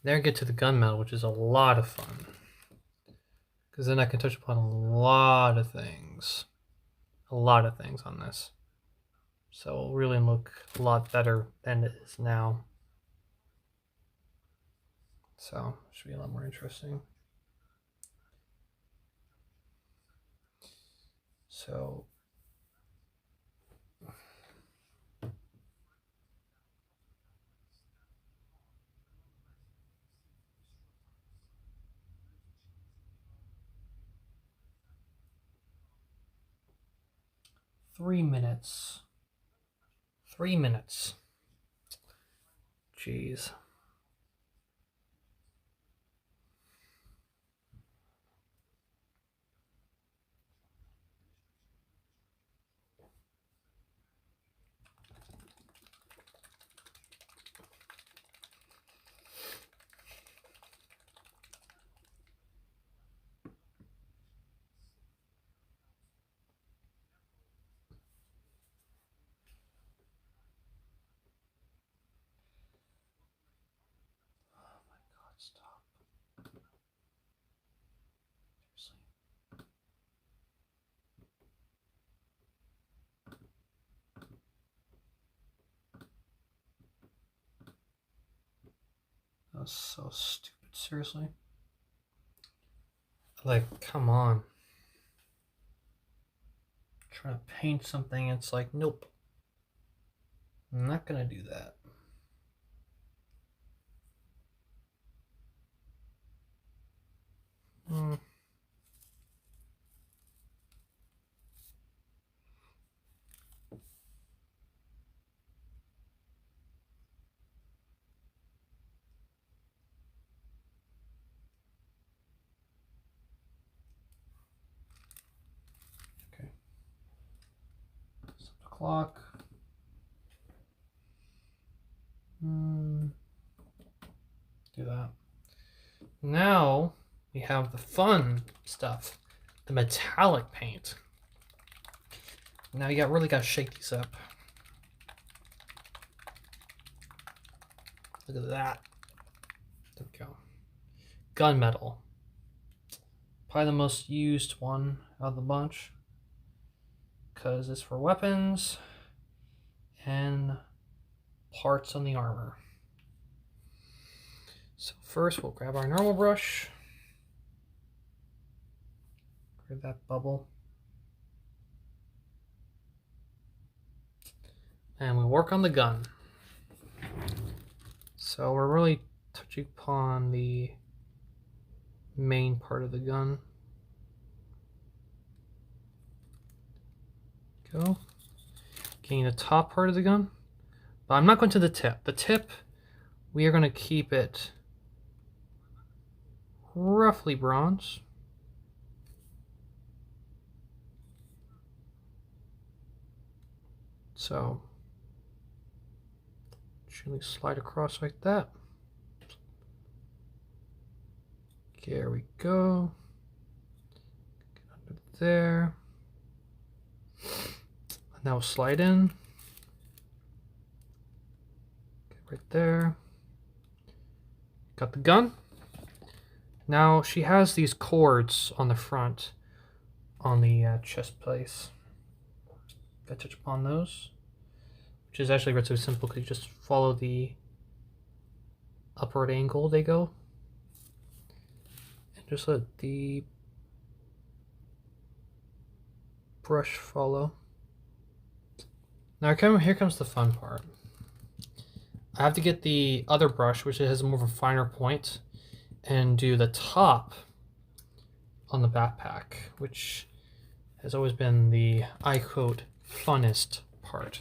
Then I get to the gunmetal, which is a lot of fun. Because then I can touch upon a lot of things. A lot of things on this. So it'll really look a lot better than it is now. So it should be a lot more interesting. So Three minutes. Jeez. Stop. Seriously. That was so stupid. Seriously. Like, come on. Trying to paint something, it's like, nope. I'm not gonna do that. Okay. Stop the clock. Do that. Now we have the fun stuff, the metallic paint. Now you really got to shake these up. Look at that. There we go. Gunmetal. Probably the most used one out of the bunch because it's for weapons and parts on the armor. So first we'll grab our normal brush, grab that bubble, and we'll work on the gun. So we're really touching upon the main part of the gun. Go. Getting the top part of the gun. But I'm not going to the tip. The tip, we are going to keep it roughly bronze. So, gently slide across like that. There we go. Get under there. Now slide in. Get right there. Got the gun. Now she has these cords on the front, on the chest place. Gotta touch upon those, which is actually relatively simple because you just follow the upward angle they go, and just let the brush follow. Now here comes the fun part. I have to get the other brush, which has more of a finer point, and do the top on the backpack, which has always been the, I quote, funnest part.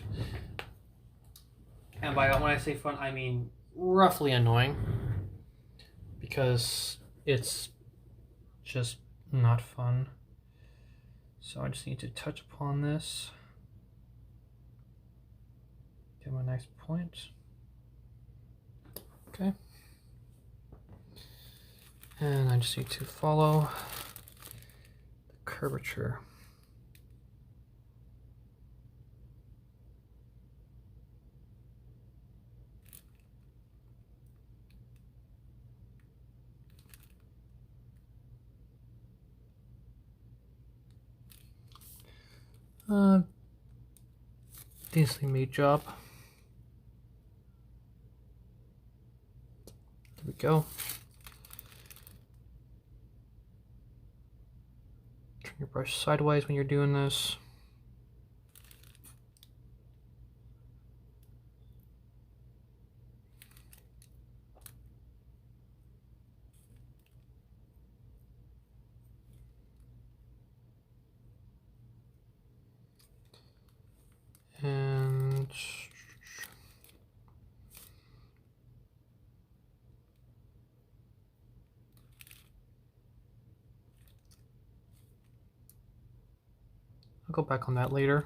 And by when I say fun, I mean roughly annoying, because it's just not fun. So I just need to touch upon this. Get my nice point. Okay. And I just need to follow the curvature. Decently made job. There we go. Turn your brush sideways when you're doing this. And I'll go back on that later.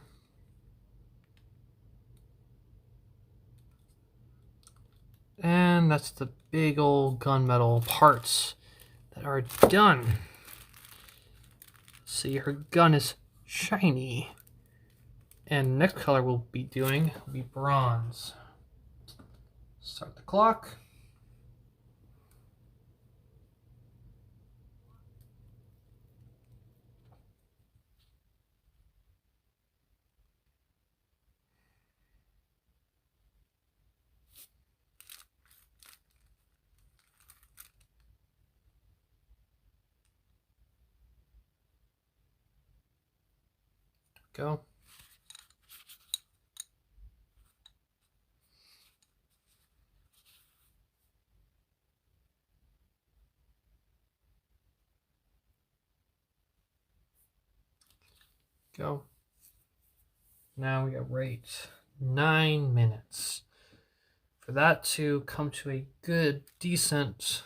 And that's the big old gunmetal parts that are done. See, her gun is shiny. And the next color we'll be doing will be bronze. Start the clock. Go. Go. Now we got right 9 minutes for that to come to a good, decent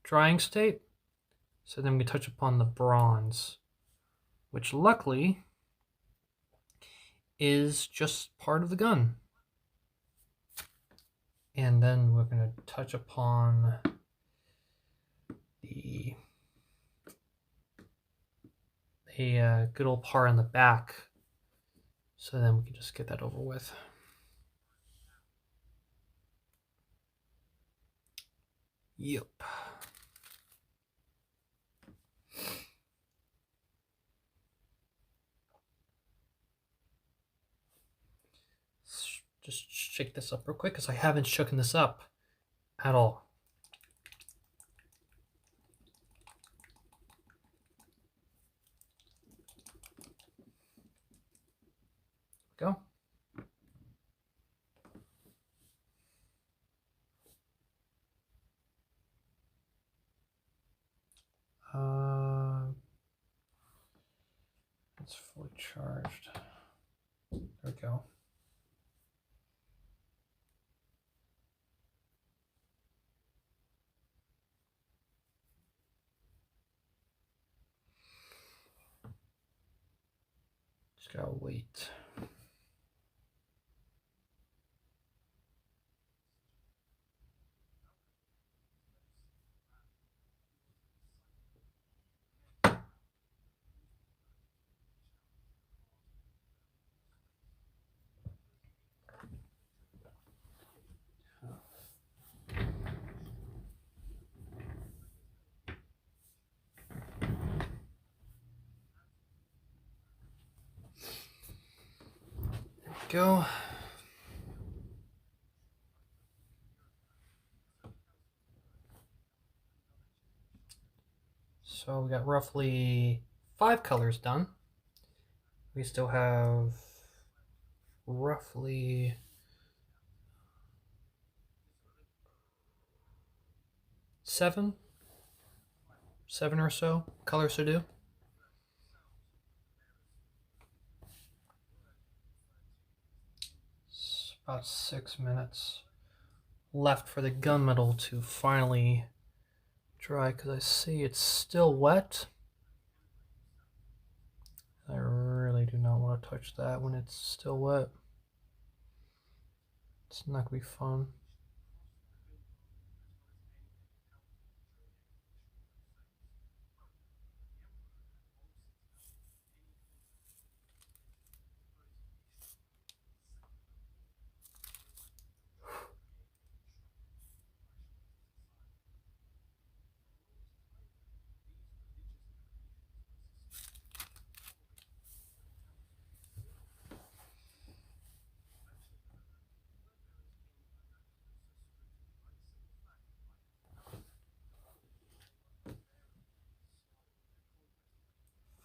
drying state. So then we touch upon the bronze, which luckily is just part of the gun. And then we're going to touch upon a good old part on the back. So then we can just get that over with. Yep. Just shake this up real quick because I haven't shooken this up at all. It's fully charged. There we go. Just gotta wait. Go. So we got roughly 5 colors done. We still have roughly 7 or so colors to do. It's about 6 minutes left for the gunmetal to finally dry, because I see it's still wet. I really do not want to touch that when it's still wet. It's not gonna be fun.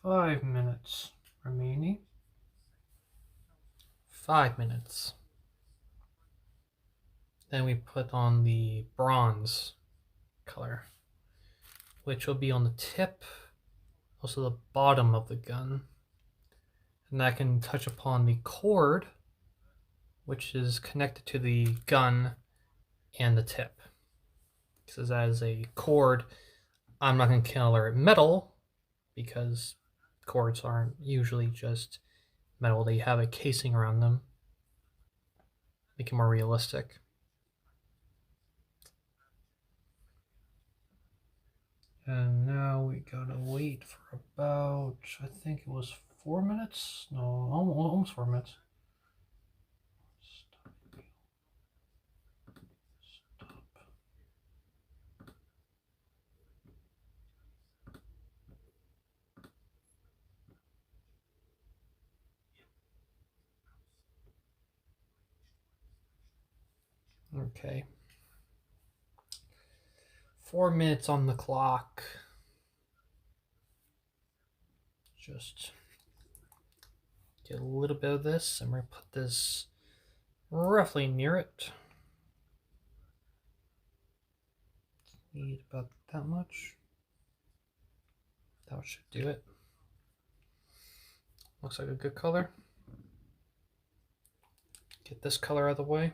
Five minutes remaining. 5 minutes. Then we put on the bronze color, which will be on the tip, also the bottom of the gun. And that can touch upon the cord, which is connected to the gun and the tip. Because as a cord, I'm not going to color it metal, because cords aren't usually just metal. They have a casing around them, make it more realistic. And now we gotta wait for about, I think it was 4 minutes? No, almost 4 minutes. Stop. Okay. 4 minutes on the clock. Just get a little bit of this, and we're gonna put this roughly near it. Need about that much. That should do it. Looks like a good color. Get this color out of the way,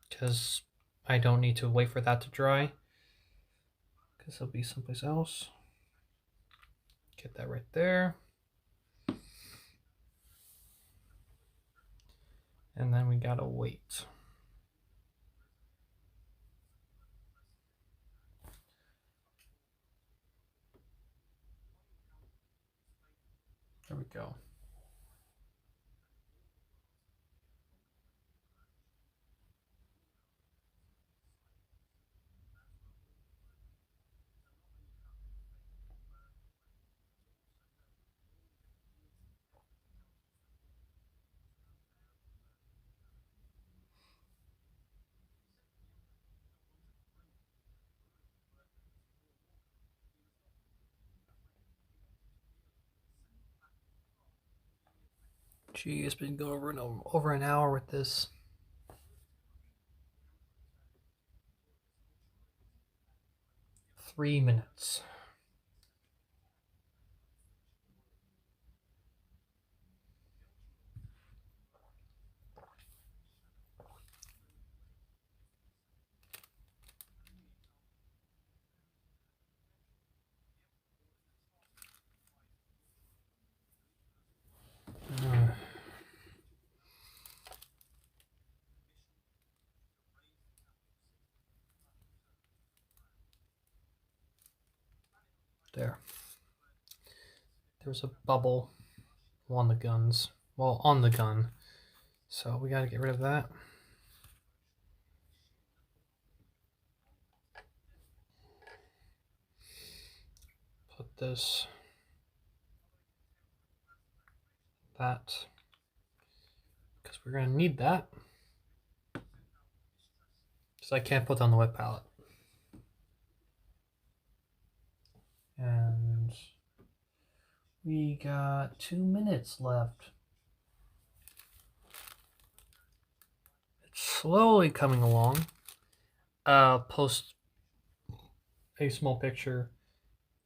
because I don't need to wait for that to dry, because it'll be someplace else. Get that right there. And then we gotta wait. There we go. Gee, it's been going over an hour with this. 3 minutes. There. There's a bubble on the guns. Well, on the gun. So we gotta get rid of that. Put this, that, because we're gonna need that. Because I can't put on the wet palette. And we got 2 minutes left. It's slowly coming along. Post a small picture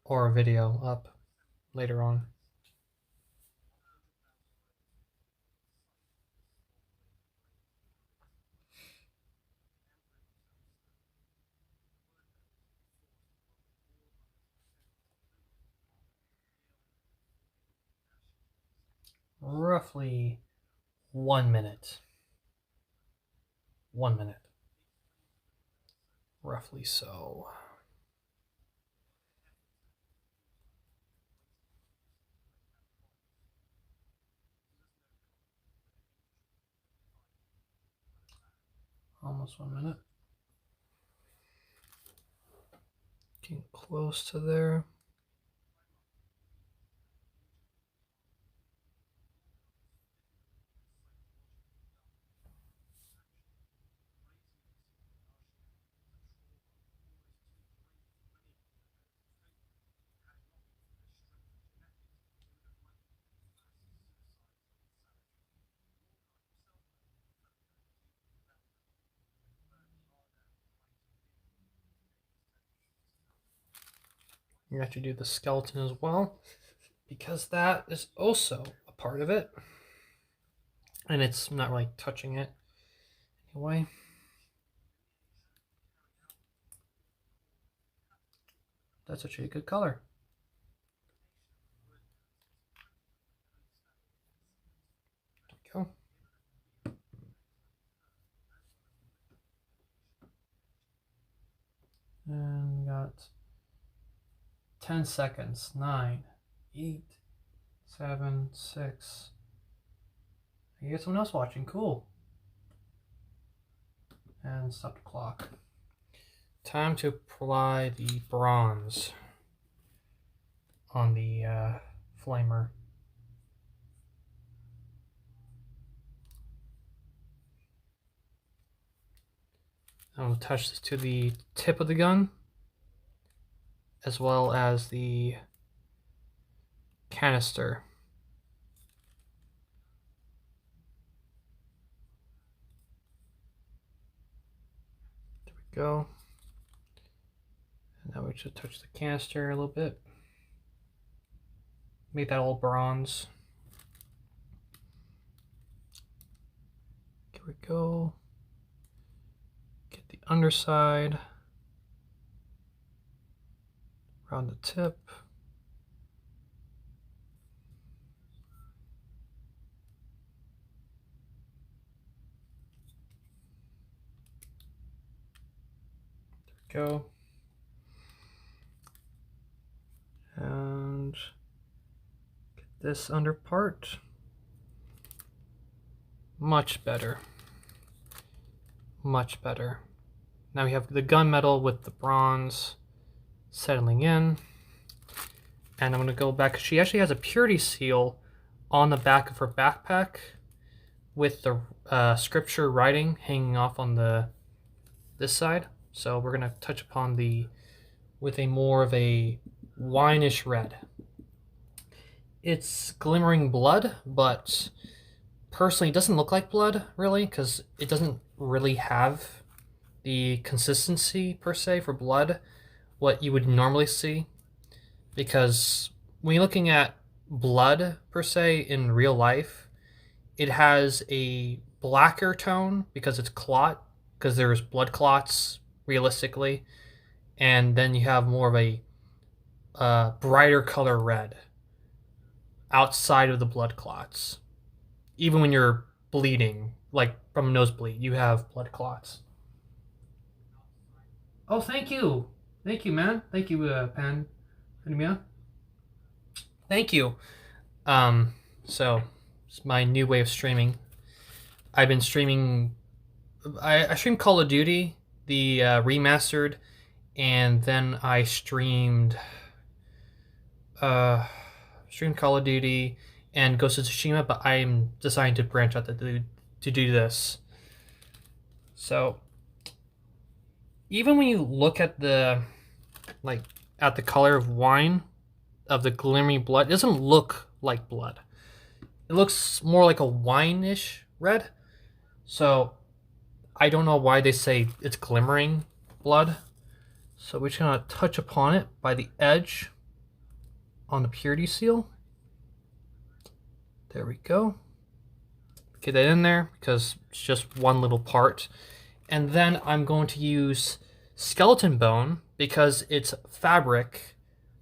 or a video up later on. Roughly 1 minute. 1 minute. Roughly so. Almost 1 minute. Getting close to there. You have to do the skeleton as well, because that is also a part of it. And it's not really touching it anyway. That's actually a good color. There we go. And we got 10 seconds. 9, 8, 7, 6. You get someone else watching. Cool. And stop the clock. Time to apply the bronze on the flamer. I'm going to attach this to the tip of the gun, as well as the canister. There we go. And now we should touch the canister a little bit. Make that all bronze. Here we go. Get the underside around the tip. There we go. And get this under part. Much better. Much better. Now we have the gunmetal with the bronze settling in. And I'm going to go back. She actually has a purity seal on the back of her backpack with the scripture writing hanging off on this side. So we're going to touch upon with a more of a wineish red. It's glimmering blood, but personally it doesn't look like blood really, because it doesn't really have the consistency per se for blood what you would normally see, because when you're looking at blood per se in real life, it has a blacker tone because it's clot, because there's blood clots realistically, and then you have more of a brighter color red outside of the blood clots. Even when you're bleeding, like from a nosebleed, you have blood clots. Oh, thank you. Thank you, man. Thank you, Pen. Thank you. So it's my new way of streaming. I've been streaming. I streamed Call of Duty, the remastered, and then I uh, streamed Call of Duty and Ghost of Tsushima. But I'm deciding to branch out to do this. So even when you look at the at the color of wine of the glimmering blood, it doesn't look like blood. It looks more like a wine-ish red. So I don't know why they say it's glimmering blood. So we're just gonna touch upon it by the edge on the purity seal. There we go. Get that in there because it's just one little part. And then I'm going to use skeleton bone because it's fabric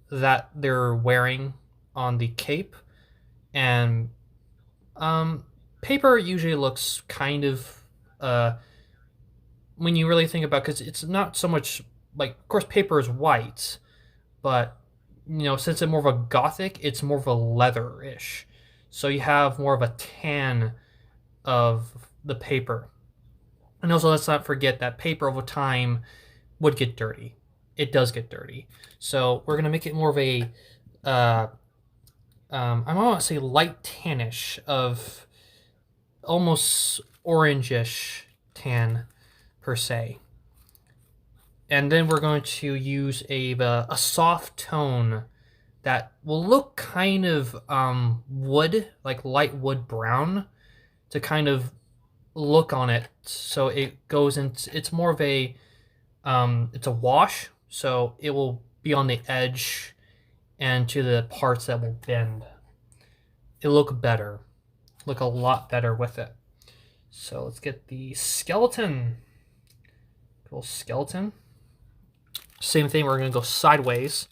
that they're wearing on the cape. And paper usually looks kind of when you really think about, because it's not so much like, of course paper is white, but since it's more of a gothic, it's more of a leather-ish, so you have more of a tan of the paper. And also, let's not forget that paper over time would get dirty. It does get dirty, so we're gonna make it more of a I want to say light tannish, of almost orangish tan per se. And then we're going to use a soft tone that will look kind of wood, like light wood brown, to kind of look on it. So it goes into, it's more of a, it's a wash, so it will be on the edge and to the parts that will bend. It'll look better, look a lot better with it. So let's get the skeleton. Little skeleton. Same thing, we're going to go sideways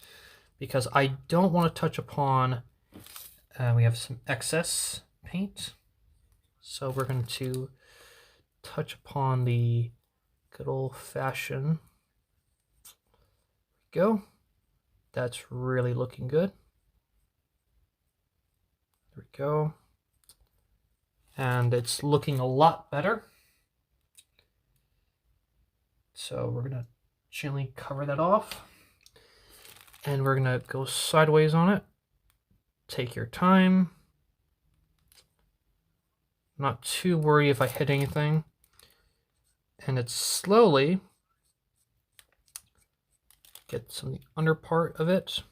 because I don't want to touch upon, we have some excess paint. So we're going to touch upon the good old fashioned. Go. That's really looking good. There we go. And it's looking a lot better. So we're going to gently cover that off. And we're going to go sideways on it. Take your time. Not too worried if I hit anything. And it's slowly get some of the under part of it,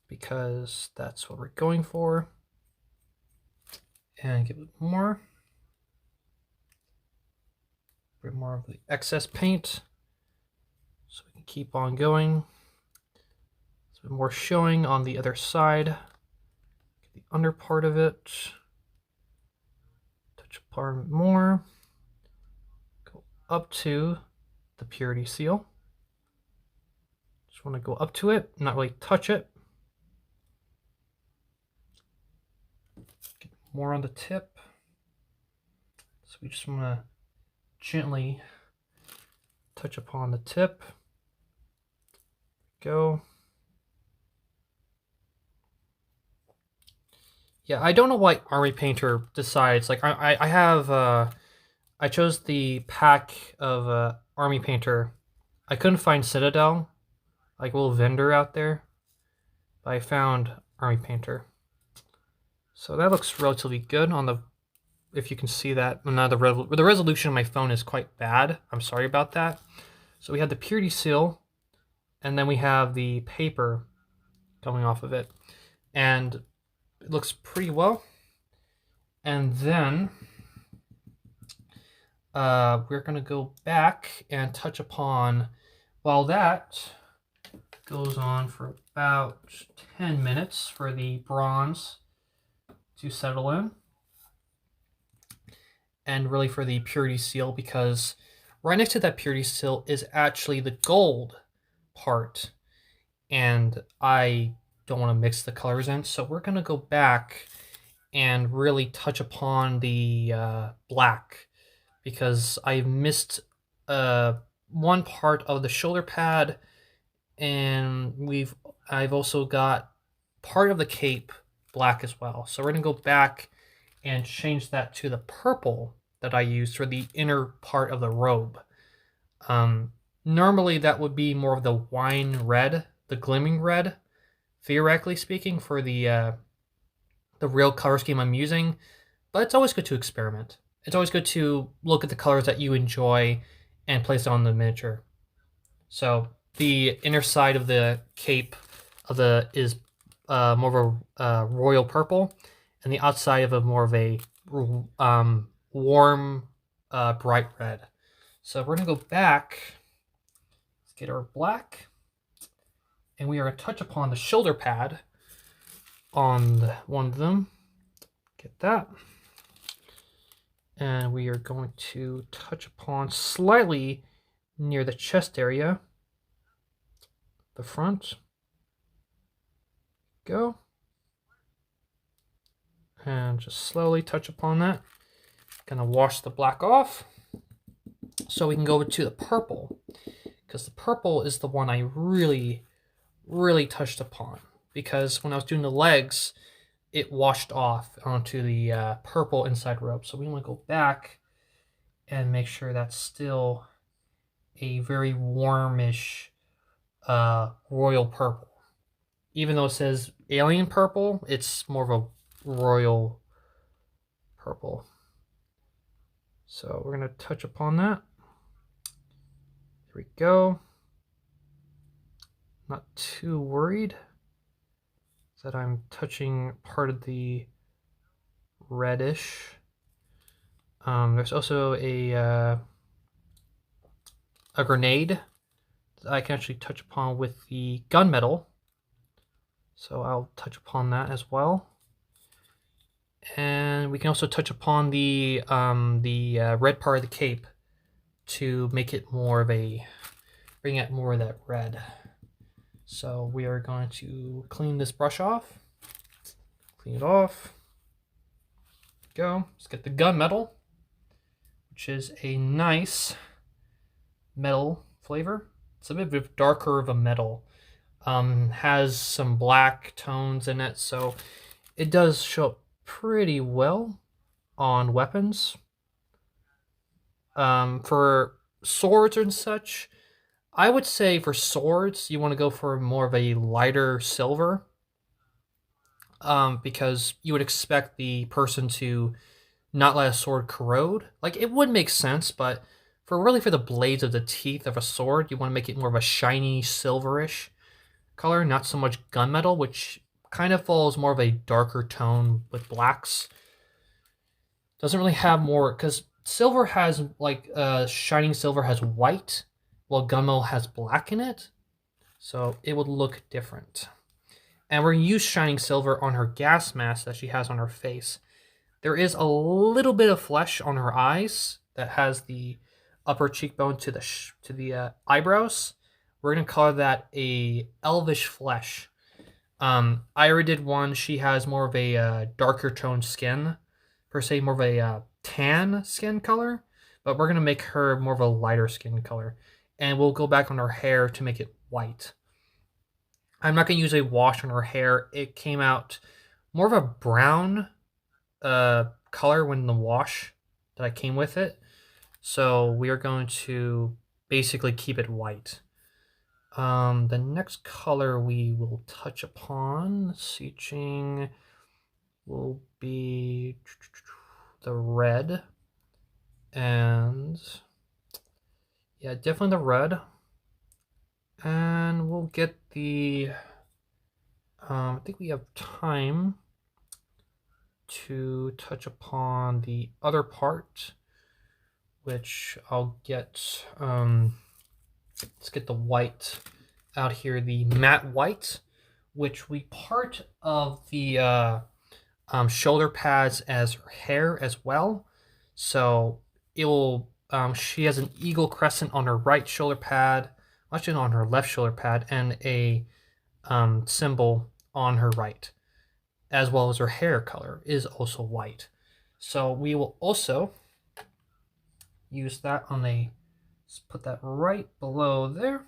because that's what we're going for. And give it more. Bit more of the excess paint so we can keep on going. It's a bit more showing on the other side. Get the under part of it. Touch upon more. Go up to the purity seal. Just want to go up to it, not really touch it. Get more on the tip. So we just want to gently touch upon the tip. Go. Yeah, I don't know why Army Painter decides. Like, I have I chose the pack of Army Painter. I couldn't find Citadel, like a little vendor out there, but I found Army Painter. So that looks relatively good on the, if you can see that. Now the resolution of my phone is quite bad. I'm sorry about that. So we have the purity seal, and then we have the paper coming off of it, and it looks pretty well. And then we're gonna go back and touch upon, while that goes on for about 10 minutes for the bronze to settle in, and really for the purity seal, because right next to that purity seal is actually the gold part, and I don't want to mix the colors in, so we're going to go back and really touch upon the black, because I missed one part of the shoulder pad, and we've I've also got part of the cape black as well. So we're going to go back and change that to the purple that I used for the inner part of the robe. Normally that would be more of the wine red, the glimmering red, theoretically speaking, for the real color scheme I'm using. But it's always good to experiment. It's always good to look at the colors that you enjoy and place it on the miniature. So the inner side of the cape is more of a royal purple, and the outside of it more of a warm, bright red. So we're gonna go back. Let's get our black, and we are gonna touch upon the shoulder pad on one of them. Get that. And we are going to touch upon slightly near the chest area, the front. Go. And just slowly touch upon that. Gonna wash the black off so we can go to the purple, because the purple is the one I really touched upon, because when I was doing the legs it washed off onto the purple inside robe. So we want to go back and make sure that's still a very warmish royal purple. Even though it says alien purple, it's more of a royal purple. So we're going to touch upon that. There we go. Not too worried that I'm touching part of the reddish. There's also a grenade that I can actually touch upon with the gunmetal. So I'll touch upon that as well. And we can also touch upon the red part of the cape to make it more of a, bring out more of that red. So we are going to clean this brush off. Clean it off. Go. Let's get the gunmetal, which is a nice metal flavor. It's a bit darker of a metal. Has some black tones in it, so it does show up pretty well on weapons. For swords and such, I would say for swords, you want to go for more of a lighter silver, because you would expect the person to not let a sword corrode. Like, it would make sense, but for the blades of the teeth of a sword, you want to make it more of a shiny silverish color, not so much gunmetal, which kind of follows more of a darker tone with blacks. Doesn't really have more, because silver has, like, shining silver has white, while gunmetal has black in it, so it would look different. And we're going to use shining silver on her gas mask that she has on her face. There is a little bit of flesh on her eyes that has the upper cheekbone to the eyebrows. We're going to call that a elvish flesh. I already did one. She has more of a darker toned skin, per se, more of a tan skin color, but we're going to make her more of a lighter skin color. And we'll go back on her hair to make it white. I'm not going to use a wash on her hair. It came out more of a brown color when the wash that I came with it. So we are going to basically keep it white. The next color we will touch upon, Seeching, will be the red. And yeah, definitely the red. And we'll get the, I think we have time to touch upon the other part, which I'll get, let's get the white out here, the matte white, which we part of the shoulder pads as her hair as well. So it will, she has an eagle crescent on her right shoulder pad, actually on her left shoulder pad, and a symbol on her right, as well as her hair color is also white. So we will also use that on a, let's put that right below there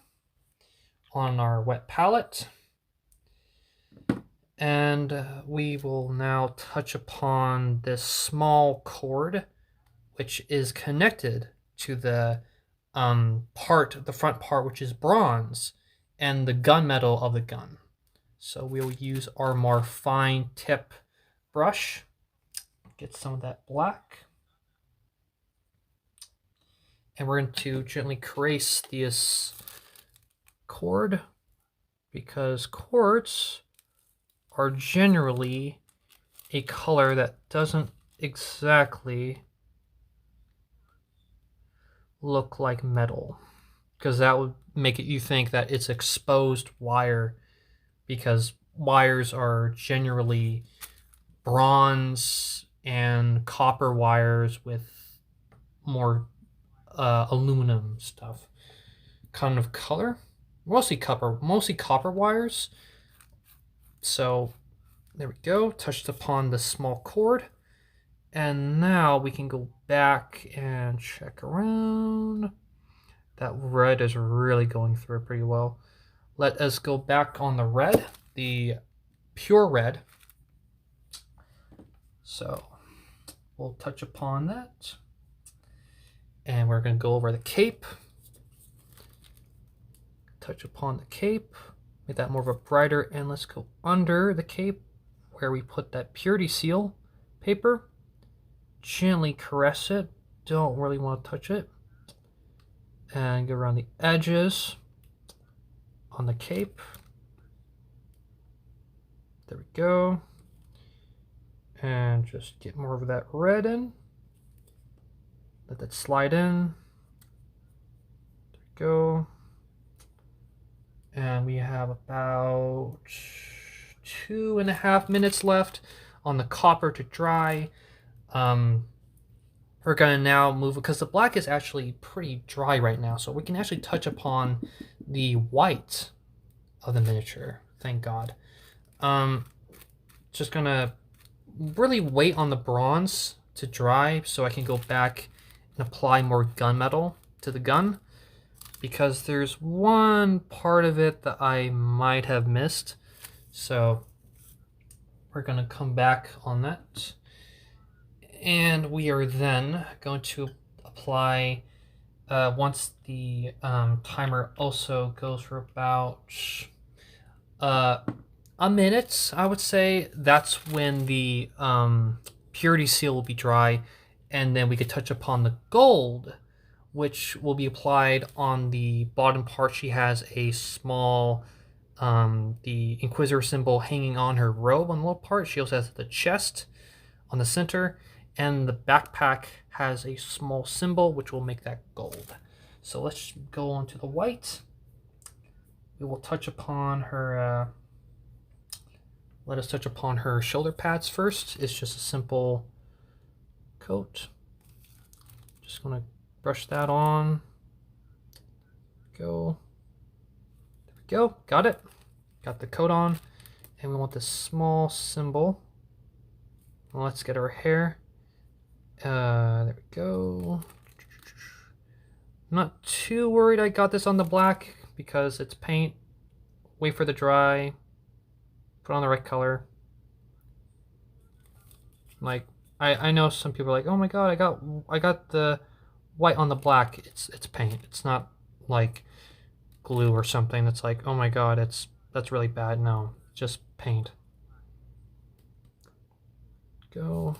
on our wet palette. And we will now touch upon this small cord, which is connected to the the front part, which is bronze, and the gunmetal of the gun. So we'll use our more fine tip brush, get some of that black, and we're going to gently caress this cord, because cords are generally a color that doesn't exactly look like metal, because that would make you think that it's exposed wire, because wires are generally bronze and copper wires with more aluminum stuff kind of color, mostly copper wires. So there we go, touched upon the small cord, and now we can go back and check around. That red is really going through it pretty well. Let us go back on the red, the pure red. So we'll touch upon that. And we're going to go over the cape. Touch upon the cape. Make that more of a brighter. And let's go under the cape where we put that purity seal paper. Gently caress it. Don't really want to touch it. And go around the edges on the cape. There we go. And just get more of that red in. Let that slide in. There we go. And we have about 2.5 minutes left on the copper to dry. We're going to now move, because the black is actually pretty dry right now, so we can actually touch upon the white of the miniature, thank God. Just going to really wait on the bronze to dry so I can go back and apply more gunmetal to the gun, because there's one part of it that I might have missed. So we're going to come back on that. And we are then going to apply, once the timer also goes for about a minute, I would say, that's when the purity seal will be dry. And then we could touch upon the gold, which will be applied on the bottom part. She has a small, the Inquisitor symbol hanging on her robe on the little part. She also has the chest on the center. And the backpack has a small symbol, which will make that gold. So let's go on to the white. We will touch upon her, let us touch upon her shoulder pads first. It's just a simple coat. Just gonna brush that on. Go. There we go, got it. Got the coat on. And we want this small symbol. Let's get her hair. There we go. I'm not too worried I got this on the black, because it's paint. Wait for the dry. Put on the right color. Like, I know some people are like, oh my god, I got the white on the black. It's paint. It's not like glue or something that's like, oh my god, that's really bad. No, just paint. Go.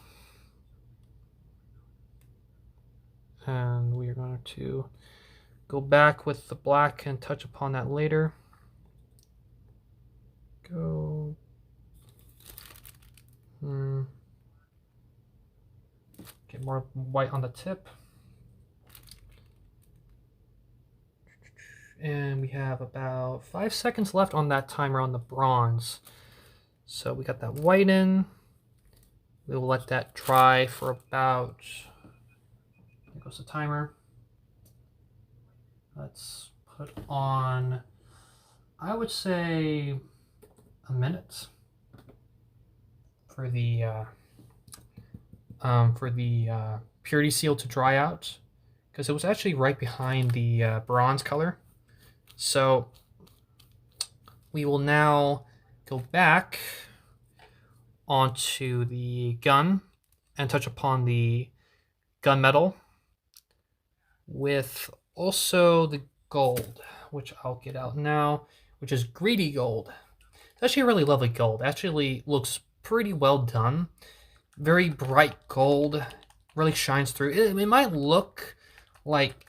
And we are going to go back with the black and touch upon that later. Go. Get more white on the tip. And we have about 5 seconds left on that timer on the bronze. So we got that white in. We will let that dry for about, there goes the timer. Let's put on, I would say, a minute for the purity seal to dry out, because it was actually right behind the bronze color. So we will now go back onto the gun and touch upon the gunmetal with also the gold, which I'll get out now, which is greedy gold. It's actually a really lovely gold. Actually looks pretty well done. Very bright gold, really shines through. It might look like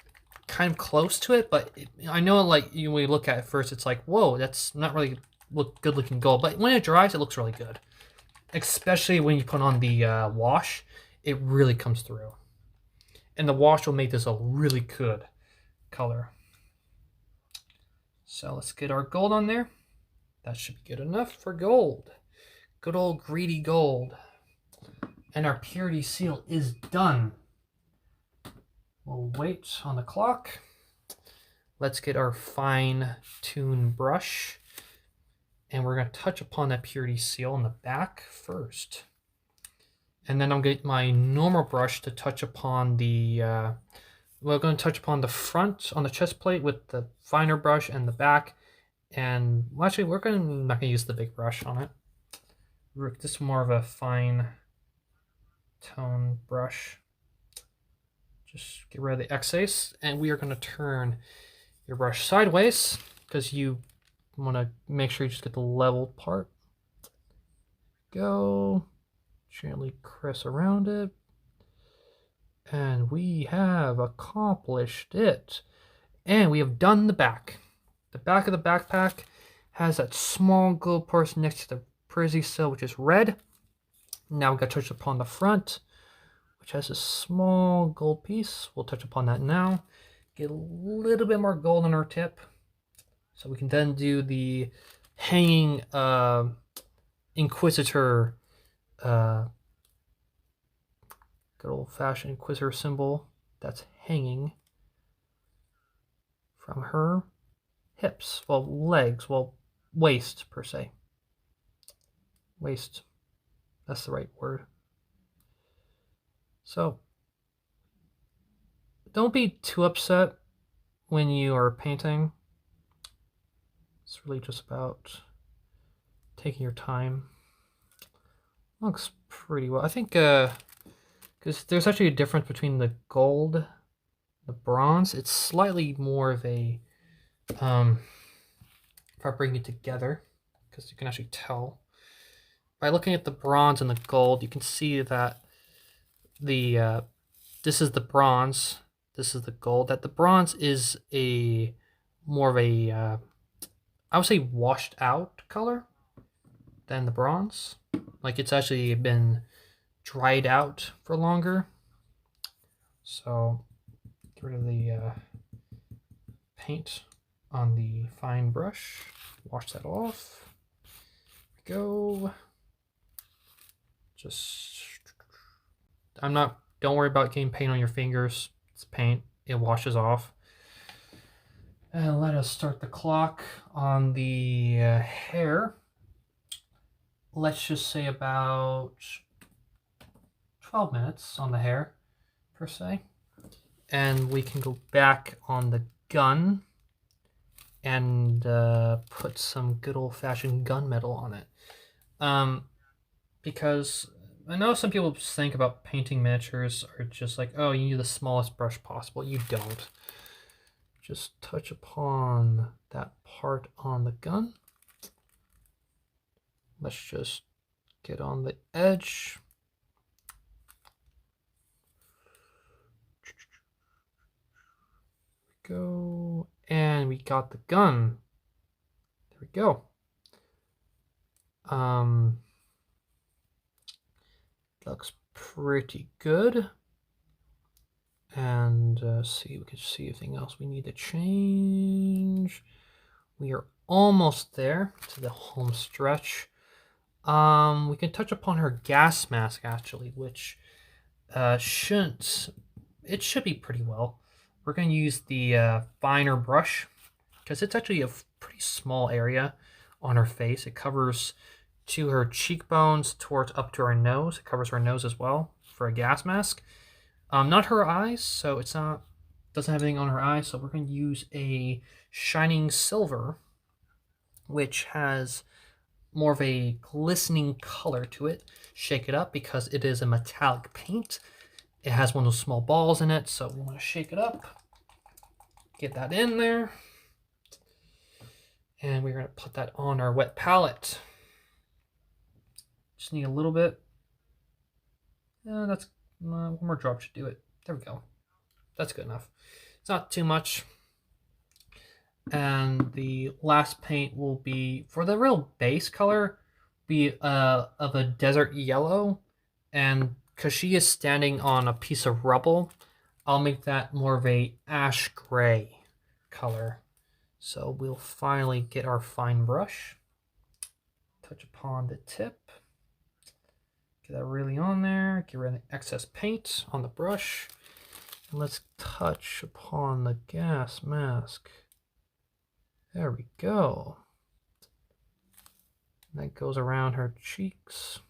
kind of close to it, but I know like when you look at it first, it's like, whoa, that's not really good looking gold. But when it dries, it looks really good. Especially when you put on the wash, it really comes through. And the wash will make this a really good color. So let's get our gold on there. That should be good enough for gold. Good old greedy gold. And our purity seal is done. We'll wait on the clock. Let's get our fine tune brush. And we're going to touch upon that purity seal in the back first. And then I'll get my normal brush to touch upon the, we're going to touch upon the front on the chest plate with the finer brush and the back. And well, actually, not going to use the big brush on it. This is more of a fine tone brush. Just get rid of the excess. And we are going to turn your brush sideways because you want to make sure you just get the leveled part. Go. Gently press around it. And we have accomplished it. And we have done the back. The back of the backpack has that small gold portion next to the purity seal, which is red. Now we're going to touch upon the front, which has a small gold piece. We'll touch upon that now. Get a little bit more gold on our tip. So we can then do the hanging Inquisitor, good old-fashioned Inquisitor symbol that's hanging from her hips, well, legs, well, waist per se. Waist, that's the right word. So, don't be too upset when you are painting. It's really just about taking your time. Looks pretty well. I think, because there's actually a difference between the gold, the bronze. It's slightly more of a, if I bring it together, because you can actually tell. By looking at the bronze and the gold, you can see that the, this is the bronze, this is the gold. That the bronze is a, more of a, I would say washed out color than the bronze. Like it's actually been dried out for longer. So get rid of the paint on the fine brush. Wash that off. Go. Don't worry about getting paint on your fingers. It's paint, it washes off. And let us start the clock on the hair. Let's just say about 12 minutes on the hair, per se. And we can go back on the gun and put some good old-fashioned gunmetal on it. Because I know some people think about painting miniatures are just like, oh, you need the smallest brush possible. You don't. Just touch upon that part on the gun. Let's just get on the edge. Go, and we got the gun. There we go. Looks pretty good. And see, we can see anything else we need to change. We are almost there to the home stretch. We can touch upon her gas mask actually, which it should be pretty well. We're going to use the finer brush because it's actually a pretty small area on her face. It covers to her cheekbones towards up to her nose. It covers her nose as well for a gas mask. Not her eyes, so it's not, doesn't have anything on her eyes. So we're going to use a shining silver, which has more of a glistening color to it. Shake it up because it is a metallic paint. It has one of those small balls in it, so we want to shake it up. Get that in there. And we're going to put that on our wet palette. Just need a little bit. That's one more drop should do it. There we go. That's good enough. It's not too much. And the last paint will be, for the real base color, be of a desert yellow. And because she is standing on a piece of rubble, I'll make that more of a ash gray color. So we'll finally get our fine brush, touch upon the tip, get that really on there, get rid of the excess paint on the brush, and let's touch upon the gas mask. There we go. And that goes around her cheeks,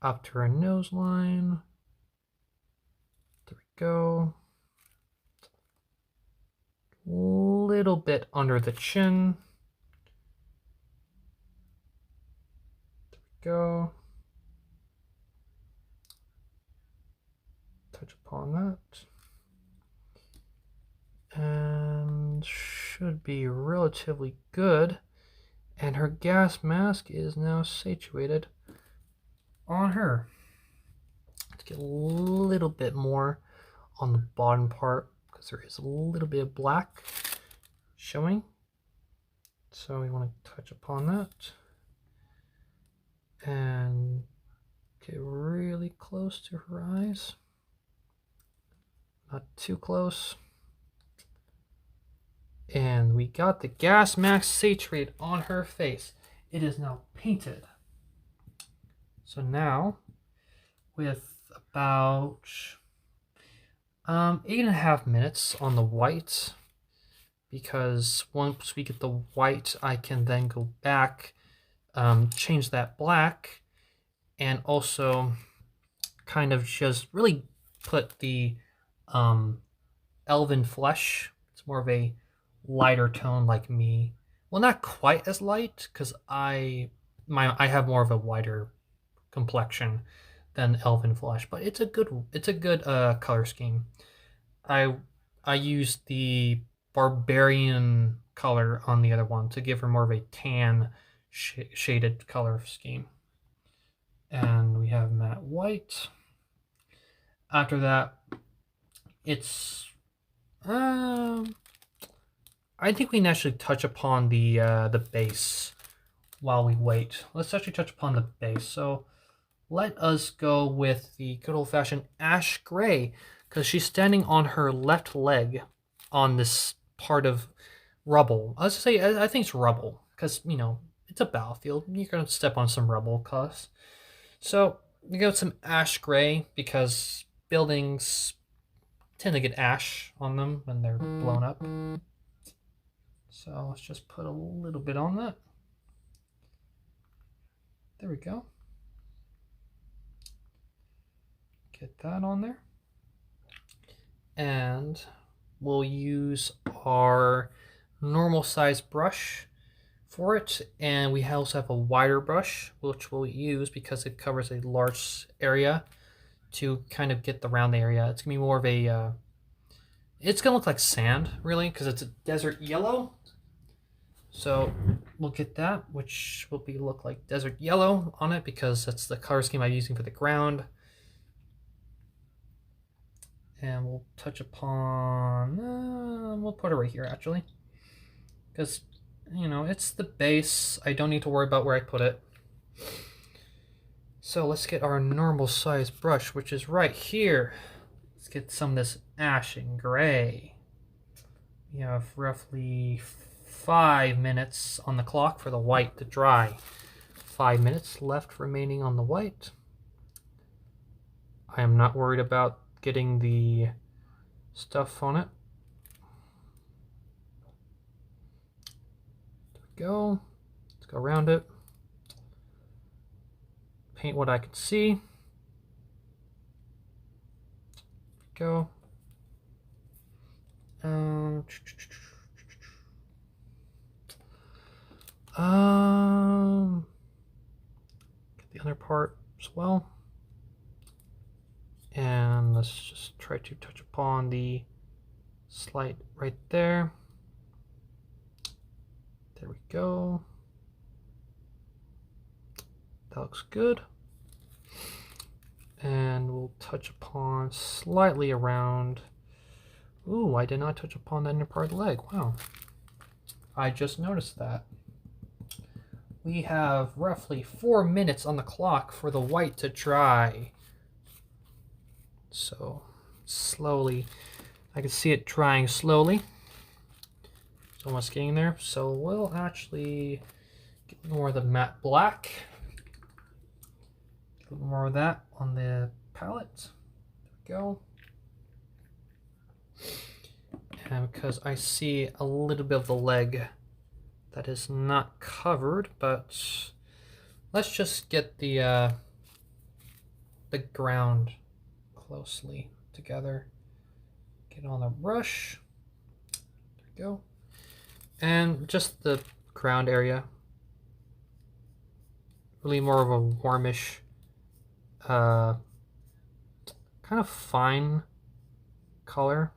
up to her nose line. There we go. Little bit under the chin. There we go. Touch upon that. And should be relatively good. And her gas mask is now saturated on her. Let's get a little bit more on the bottom part because there is a little bit of black showing. So we want to touch upon that and get really close to her eyes. Not too close. And we got the gas mask saturated on her face. It is now painted. So now, with about 8.5 minutes on the white, because once we get the white, I can then go back, change that black, and also kind of just really put the elven flesh. It's more of a lighter tone like me. Well, not quite as light because I have more of a whiter complexion than elven flesh, but it's a good color scheme. I used the barbarian color on the other one to give her more of a tan shaded color scheme. And we have matte white. After that, it's I think we can actually touch upon the base while we wait. Let's actually touch upon the base. So let us go with the good old-fashioned ash gray, because she's standing on her left leg on this part of rubble. Let's say I think it's rubble because, you know, it's a battlefield. You're going to step on some rubble, cause. So we got some ash gray because buildings tend to get ash on them when they're blown up. So let's just put a little bit on that. There we go. Get that on there. And we'll use our normal size brush for it. And we also have a wider brush, which we'll use because it covers a large area to kind of get the round area. It's gonna be more of a, it's gonna look like sand really because it's a desert yellow. So we'll get that, which will look like desert yellow on it because that's the color scheme I'm using for the ground. And we'll touch upon, we'll put it right here actually. Because, you know, it's the base. I don't need to worry about where I put it. So let's get our normal size brush, which is right here. Let's get some of this ash and gray. We have roughly 5 minutes on the clock for the white to dry. 5 minutes left remaining on the white. I am not worried about getting the stuff on it. There we go. Let's go around it. Paint what I can see. There we go. other part as well. And let's just try to touch upon the slight right there. There we go. That looks good. And we'll touch upon slightly around. Ooh, I did not touch upon the inner part of the leg. Wow. I just noticed that. We have roughly 4 minutes on the clock for the white to dry. So slowly, I can see it drying slowly. It's almost getting there. So we'll actually get more of the matte black. A little more of that on the palette. There we go. And because I see a little bit of the leg that is not covered, but let's just get the ground closely together. Get on the brush. There we go. And just the ground area. Really more of a warmish, kind of fine color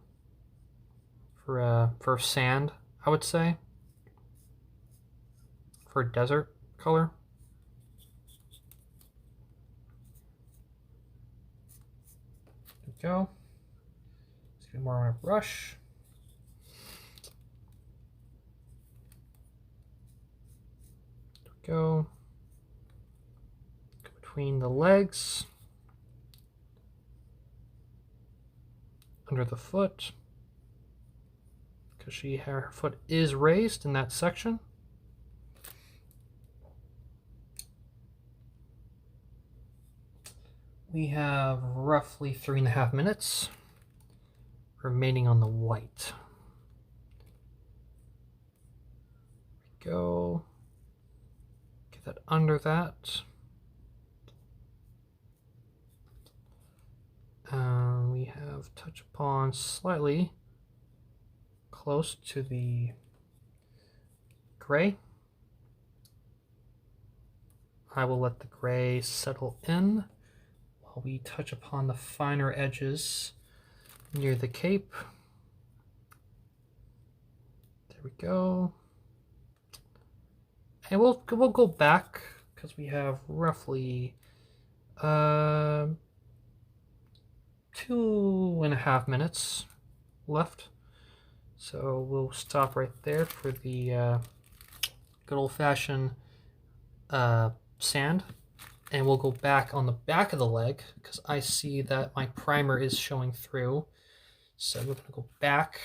for sand, I would say. For desert color. There we go. Let's get more on a brush. There we go. Go between the legs. Under the foot. Because her foot is raised in that section. We have roughly 3.5 minutes remaining on the white. There we go. Get that under that. We have touch upon slightly close to the gray. I will let the gray settle in while we touch upon the finer edges near the cape. There we go. And we'll go back because we have roughly 2.5 minutes left. So we'll stop right there for the good old-fashioned sand. And we'll go back on the back of the leg because I see that my primer is showing through. So we're going to go back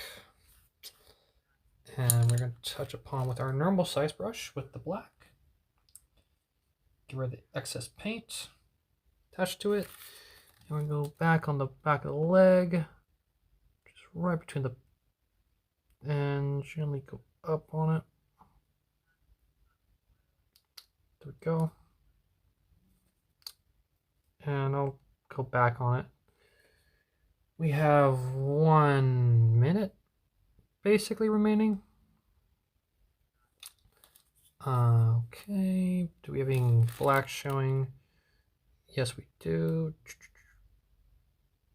and we're going to touch upon with our normal size brush with the black. Get rid of the excess paint attached to it. And we're going to go back on the back of the leg, just right between the, and gently go up on it. There we go. And I'll go back on it. We have 1 minute basically remaining. Okay, do we have any black showing? Yes, we do.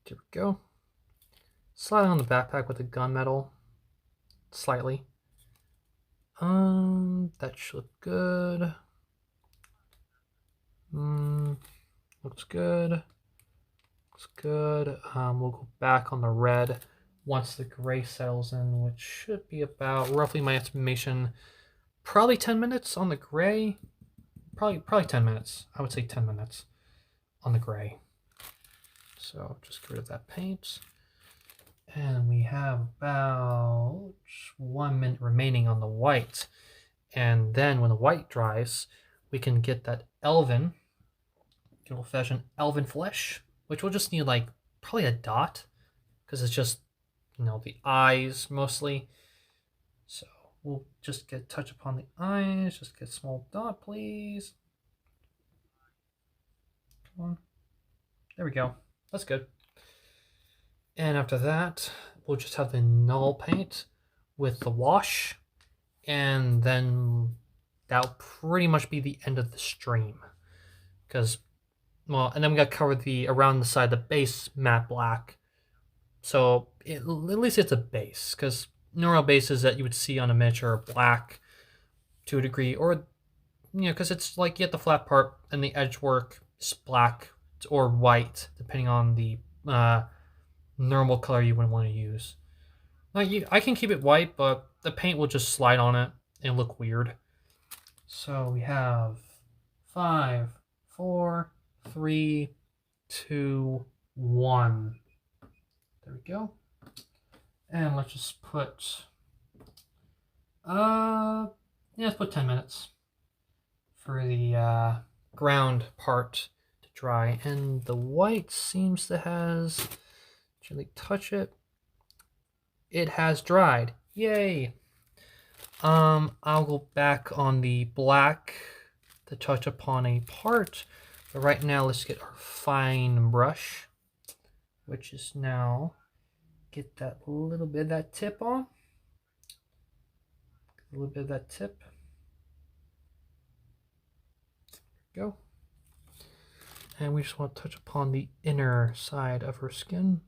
There we go. Slide on the backpack with the gunmetal, slightly. That should look good. Looks good. Looks good. We'll go back on the red once the gray settles in, which should be about, roughly my estimation, probably 10 minutes on the gray. Probably 10 minutes. I would say 10 minutes on the gray. So just get rid of that paint. And we have about 1 minute remaining on the white. And then when the white dries, we can get that elven, good old-fashioned elven flesh, which we'll just need like probably a dot because it's just, you know, the eyes mostly. So we'll just touch upon the eyes, just get a small dot, please. Come on. There we go. That's good. And after that, we'll just have the null paint with the wash, and then that'll pretty much be the end of the stream. because, well, and then we got to cover the around the side, the base matte black. So at least it's a base, because normal bases that you would see on a miniature are black to a degree, or because it's like you get the flat part and the edge work is black or white, depending on the normal color you would want to use. I can keep it white, but the paint will just slide on it and look weird. So we have 5, 4, 3, 2, 1. There we go. And let's just put, let's put 10 minutes for the ground part to dry. And the white seems to has, gently touch it. It has dried. Yay! I'll go back on the black to touch upon a part. But right now, let's get our fine brush, which is now get that little bit of that tip on. A little bit of that tip. There we go. And we just want to touch upon the inner side of her skin.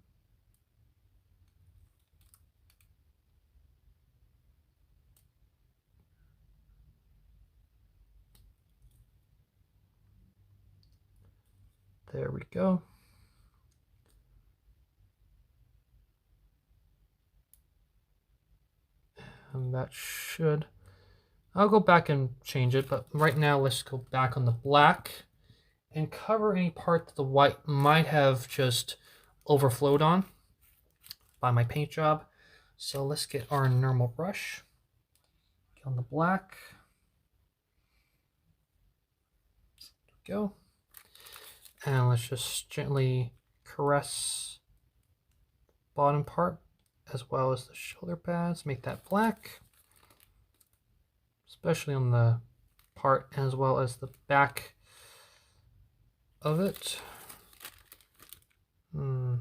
There we go. And that should, I'll go back and change it, but right now let's go back on the black and cover any part that the white might have just overflowed on by my paint job. So let's get our normal brush, get on the black. There we go. And let's just gently caress the bottom part as well as the shoulder pads. Make that black, especially on the part as well as the back of it. There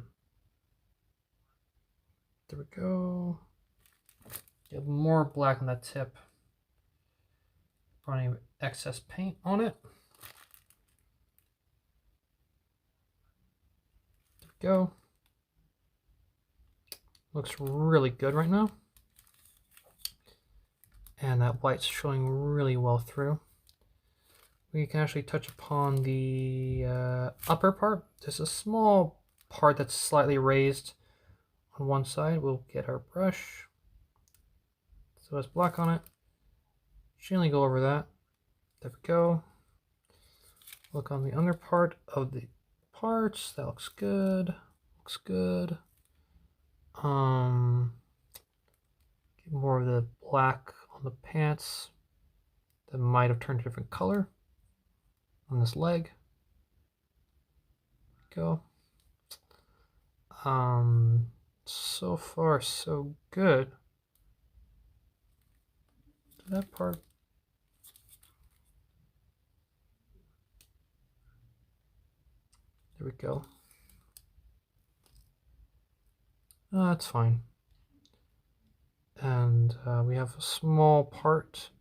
we go. Get more black on that tip. Running excess paint on it. There we go. Looks really good right now. And that white's showing really well through. We can actually touch upon the upper part. There's a small part that's slightly raised on one side. We'll get our brush. So it's black on it. Gently go over that. There we go. Look on the under part of the parts. That looks good. Looks good. Get more of the black on the pants that might have turned a different color on this leg. Go. So far so good. That part. There we go. That's fine. And we have a small part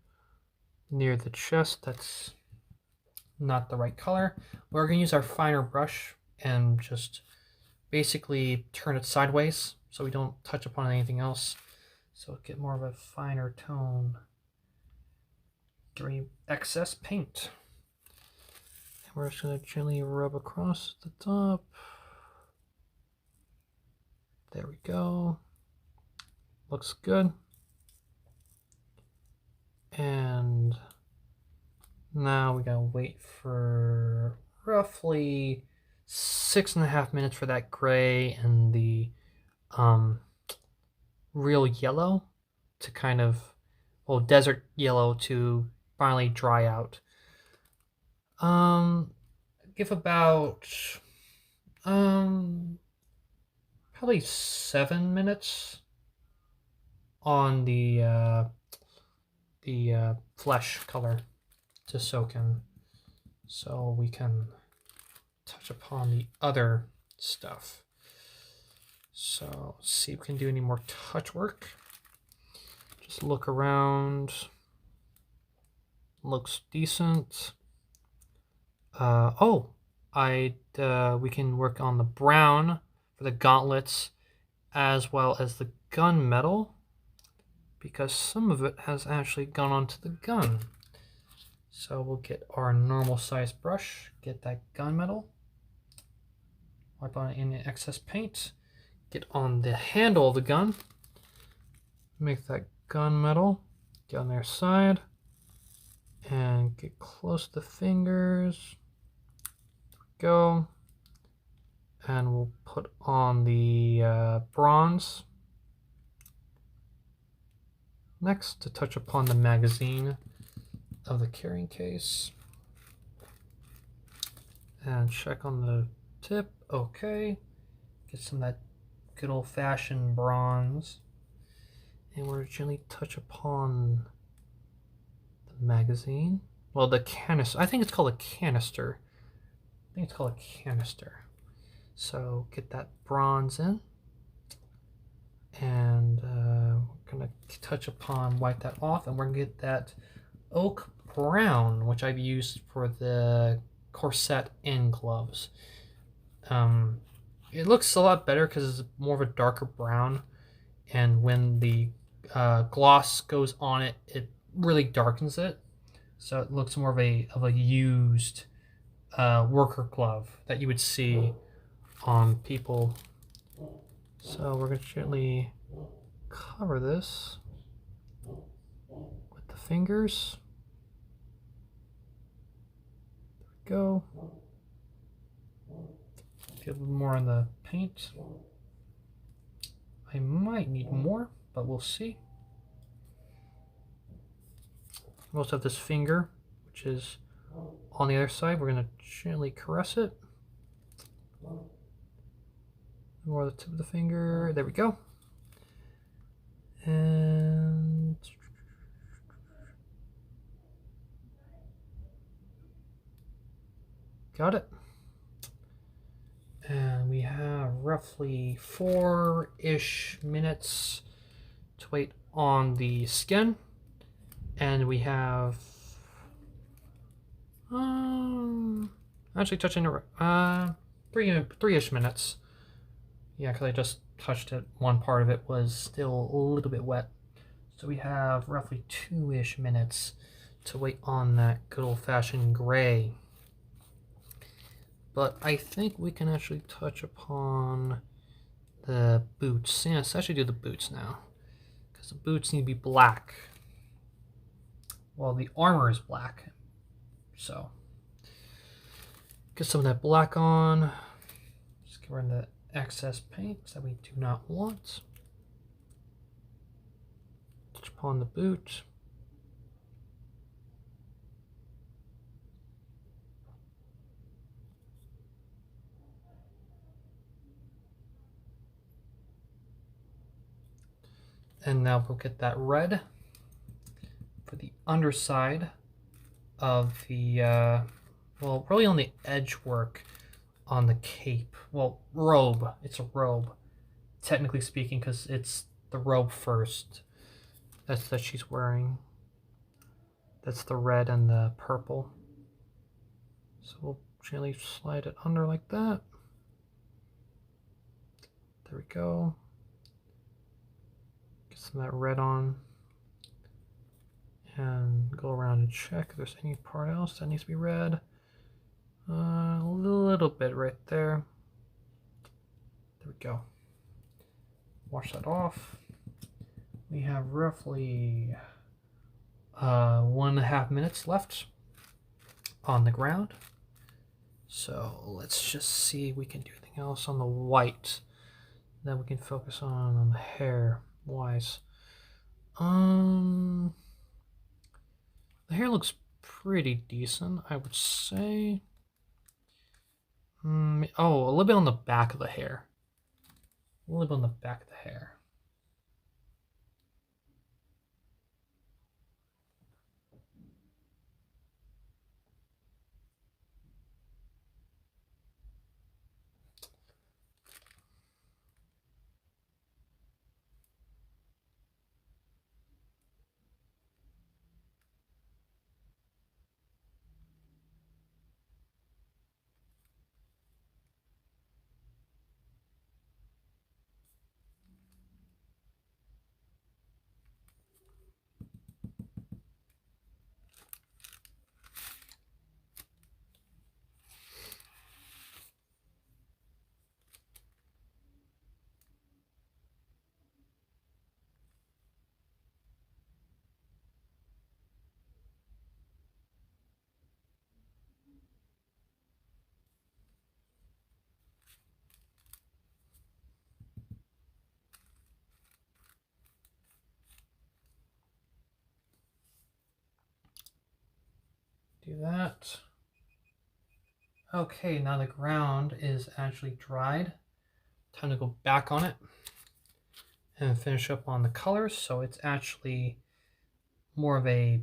near the chest that's not the right color. We're going to use our finer brush and just basically turn it sideways so we don't touch upon anything else. So get more of a finer tone. Get rid of excess paint. And we're just going to gently rub across the top. There we go. Looks good. And now we gotta wait for roughly 6.5 minutes for that gray and the real yellow to kind of, well, desert yellow to finally dry out. Give about probably 7 minutes on the flesh color to soak in, so we can touch upon the other stuff. So let's see if we can do any more touch work. Just look around. Looks decent. Oh, we can work on the brown for the gauntlets as well as the gunmetal because some of it has actually gone onto the gun. So we'll get our normal size brush, get that gunmetal, wipe on any excess paint, get on the handle of the gun, make that gunmetal, get on their side, and get close to the fingers. There we go. And we'll put on the bronze. Next, to touch upon the magazine of the carrying case. And check on the tip. Okay. Get some of that good old-fashioned bronze. And we'll gently touch upon the magazine. Well, the canister. I think it's called a canister. I think it's called a canister. So get that bronze in. And we're going to touch upon, wipe that off, and we're going to get that oak brown, which I've used for the corset and gloves. It looks a lot better because it's more of a darker brown, and when the gloss goes on it, it really darkens it, so it looks more of a used worker glove that you would see on people. So we're going to gently cover this with the fingers. There we go. Get a little more on the paint. I might need more, but we'll see. We also have this finger, which is on the other side. We're going to gently caress it. More of the tip of the finger. There we go. And got it. And we have roughly 4-ish minutes to wait on the skin. And we have actually touching it 3-ish minutes. Yeah, because I just touched it. One part of it was still a little bit wet. So we have roughly 2-ish minutes to wait on that good old-fashioned gray. But I think we can actually touch upon the boots. Yeah, let's actually do the boots now, because the boots need to be black. Well, the armor is black, so get some of that black on. Just get rid of the excess paint that we do not want. Touch upon the boot. And now we'll get that red for the underside of the, well, really on the edge work on the cape. Well, robe. It's a robe, technically speaking, because it's the robe first. That's that she's wearing. That's the red and the purple. So we'll gently slide it under like that. There we go. Get some of that red on. And go around and check if there's any part else that needs to be red. A little bit right there. There we go. Wash that off. We have roughly 1.5 minutes left on the ground. So let's just see if we can do anything else on the white. Then we can focus on the hair wise. The hair looks pretty decent, I would say. Oh, a little bit on the back of the hair. A little bit on the back of the hair. do that. Okay, now the ground is actually dried. Time to go back on it and finish up on the colors. So it's actually more of a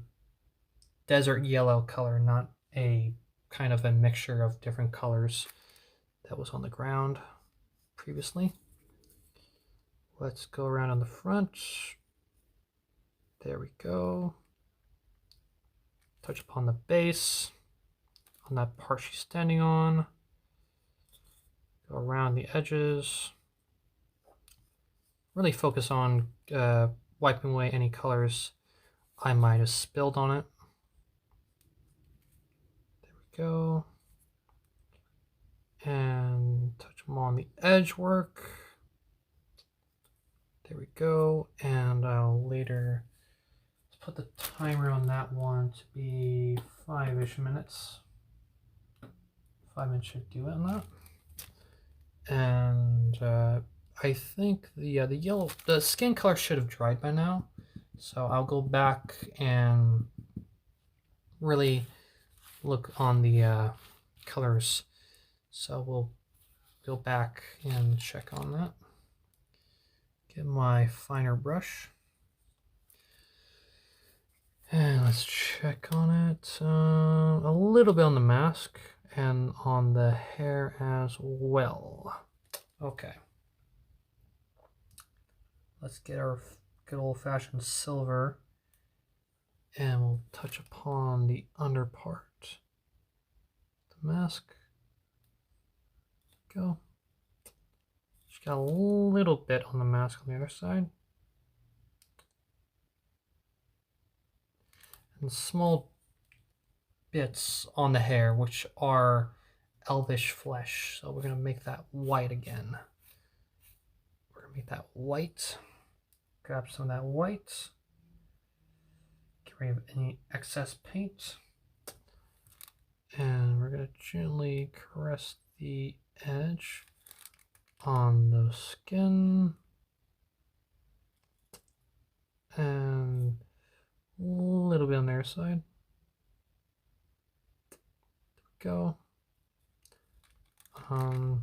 desert yellow color, not a kind of a mixture of different colors that was on the ground previously. Let's go around on the front. There we go. Touch upon the base on that part she's standing on. Go around the edges. Really focus on wiping away any colors I might have spilled on it. There we go. And touch them on the edge work. There we go. And I'll later put the timer on that one to be 5-ish minutes. 5 minutes should do it on that. And I think the skin color should have dried by now. So I'll go back and really look on the colors. So we'll go back and check on that. Get my finer brush. And let's check on it. A little bit on the mask and on the hair as well. Okay. Let's get our good old-fashioned silver. And we'll touch upon the under part. The mask. Go. Just got a little bit on the mask on the other side. And small bits on the hair, which are elvish flesh. So we're going to make that white again. We're going to make that white. Grab some of that white. Get rid of any excess paint. And we're going to gently caress the edge on the skin. And a little bit on their side. There we go. I'll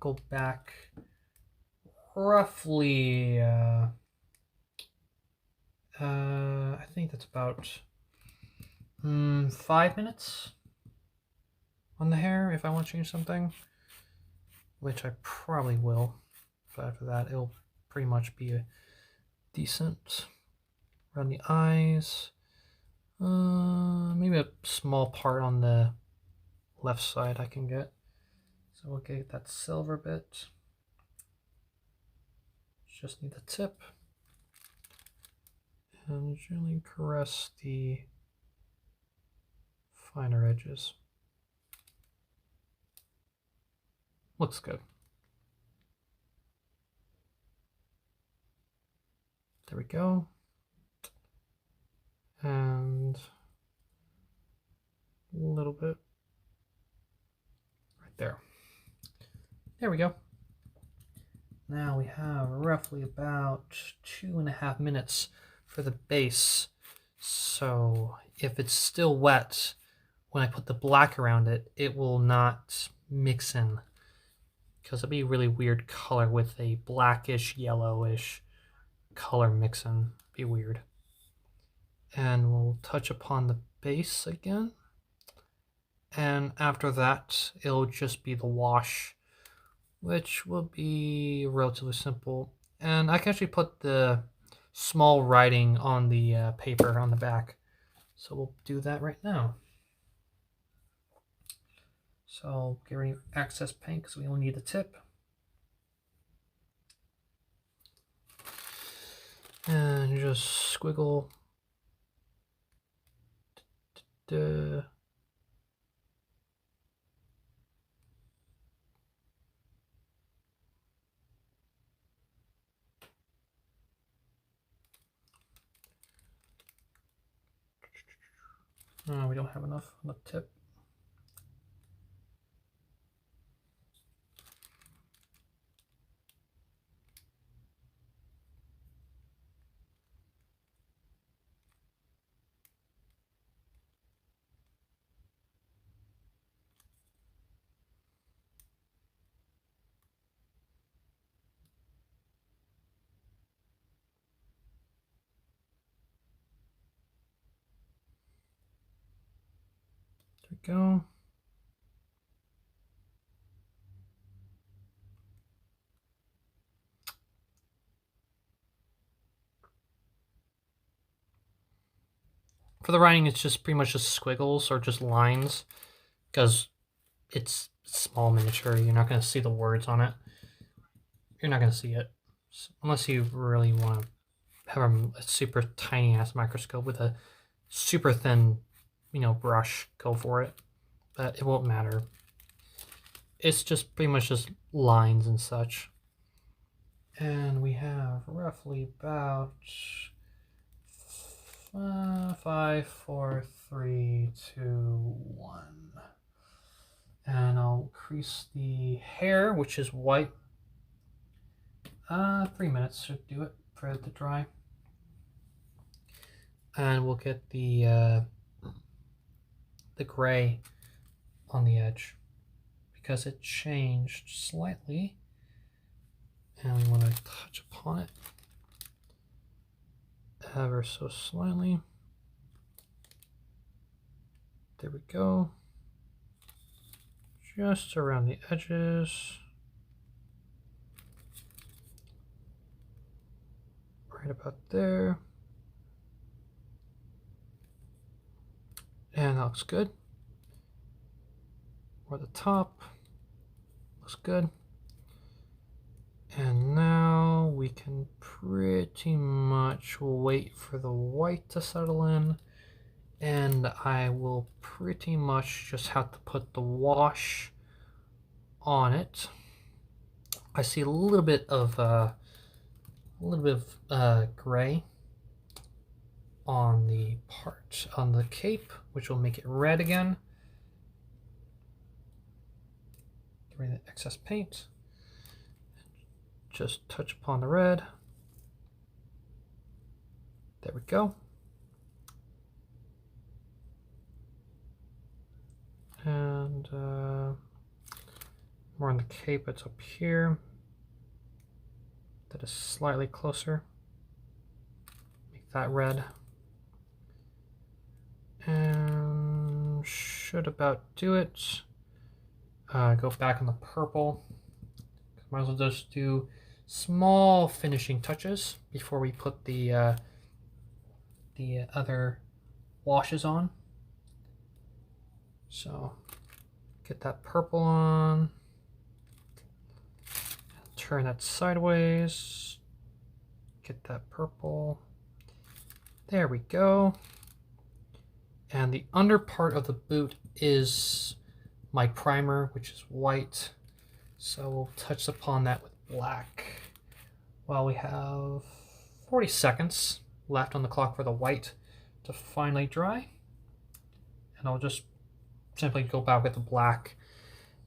go back roughly, I think that's about 5 minutes on the hair if I want to change something, which I probably will. But after that, it'll pretty much be a decent. Around the eyes, maybe a small part on the left side I can get. So we'll get that silver bit. Just need the tip. And gently caress the finer edges. Looks good. There we go. And a little bit right there. There we go. Now we have roughly about 2.5 minutes for the base. So if it's still wet, when I put the black around it, it will not mix in. Because it'll be a really weird color with a blackish, yellowish color mixing. Be weird. And we'll touch upon the base again. And after that, it'll just be the wash, which will be relatively simple. And I can actually put the small writing on the paper on the back. So we'll do that right now. So get rid of excess paint because we only need the tip. And just squiggle. We don't have enough on the tip. go. For the writing, it's just pretty much just squiggles or just lines, because it's small miniature. You're not going to see the words on it. You're not going to see it unless you really want to have a super tiny ass microscope with a super thin, brush. Go for it, but it won't matter. It's just pretty much just lines and such. And we have roughly about 5, 4, 3, 2, 1. And I'll crease the hair, which is white. 3 minutes should do it for it to dry. And we'll get the gray on the edge because it changed slightly, and we want to touch upon it ever so slightly. There we go. Just around the edges. Right about there. And that looks good. Or the top. Looks good. And now we can pretty much wait for the white to settle in. And I will pretty much just have to put the wash on it. I see a little bit of gray on the part on the cape, which will make it red again. Get rid of the excess paint. Just touch upon the red. There we go. And more on the cape, it's up here. That is slightly closer. Make that red. And should about do it. Go back on the purple. Might as well just do small finishing touches before we put the other washes on. So get that purple on, turn that sideways, get that purple. There we go. And the under part of the boot is my primer, which is white. So we'll touch upon that with black. While we have 40 seconds left on the clock for the white to finally dry. And I'll just simply go back with the black.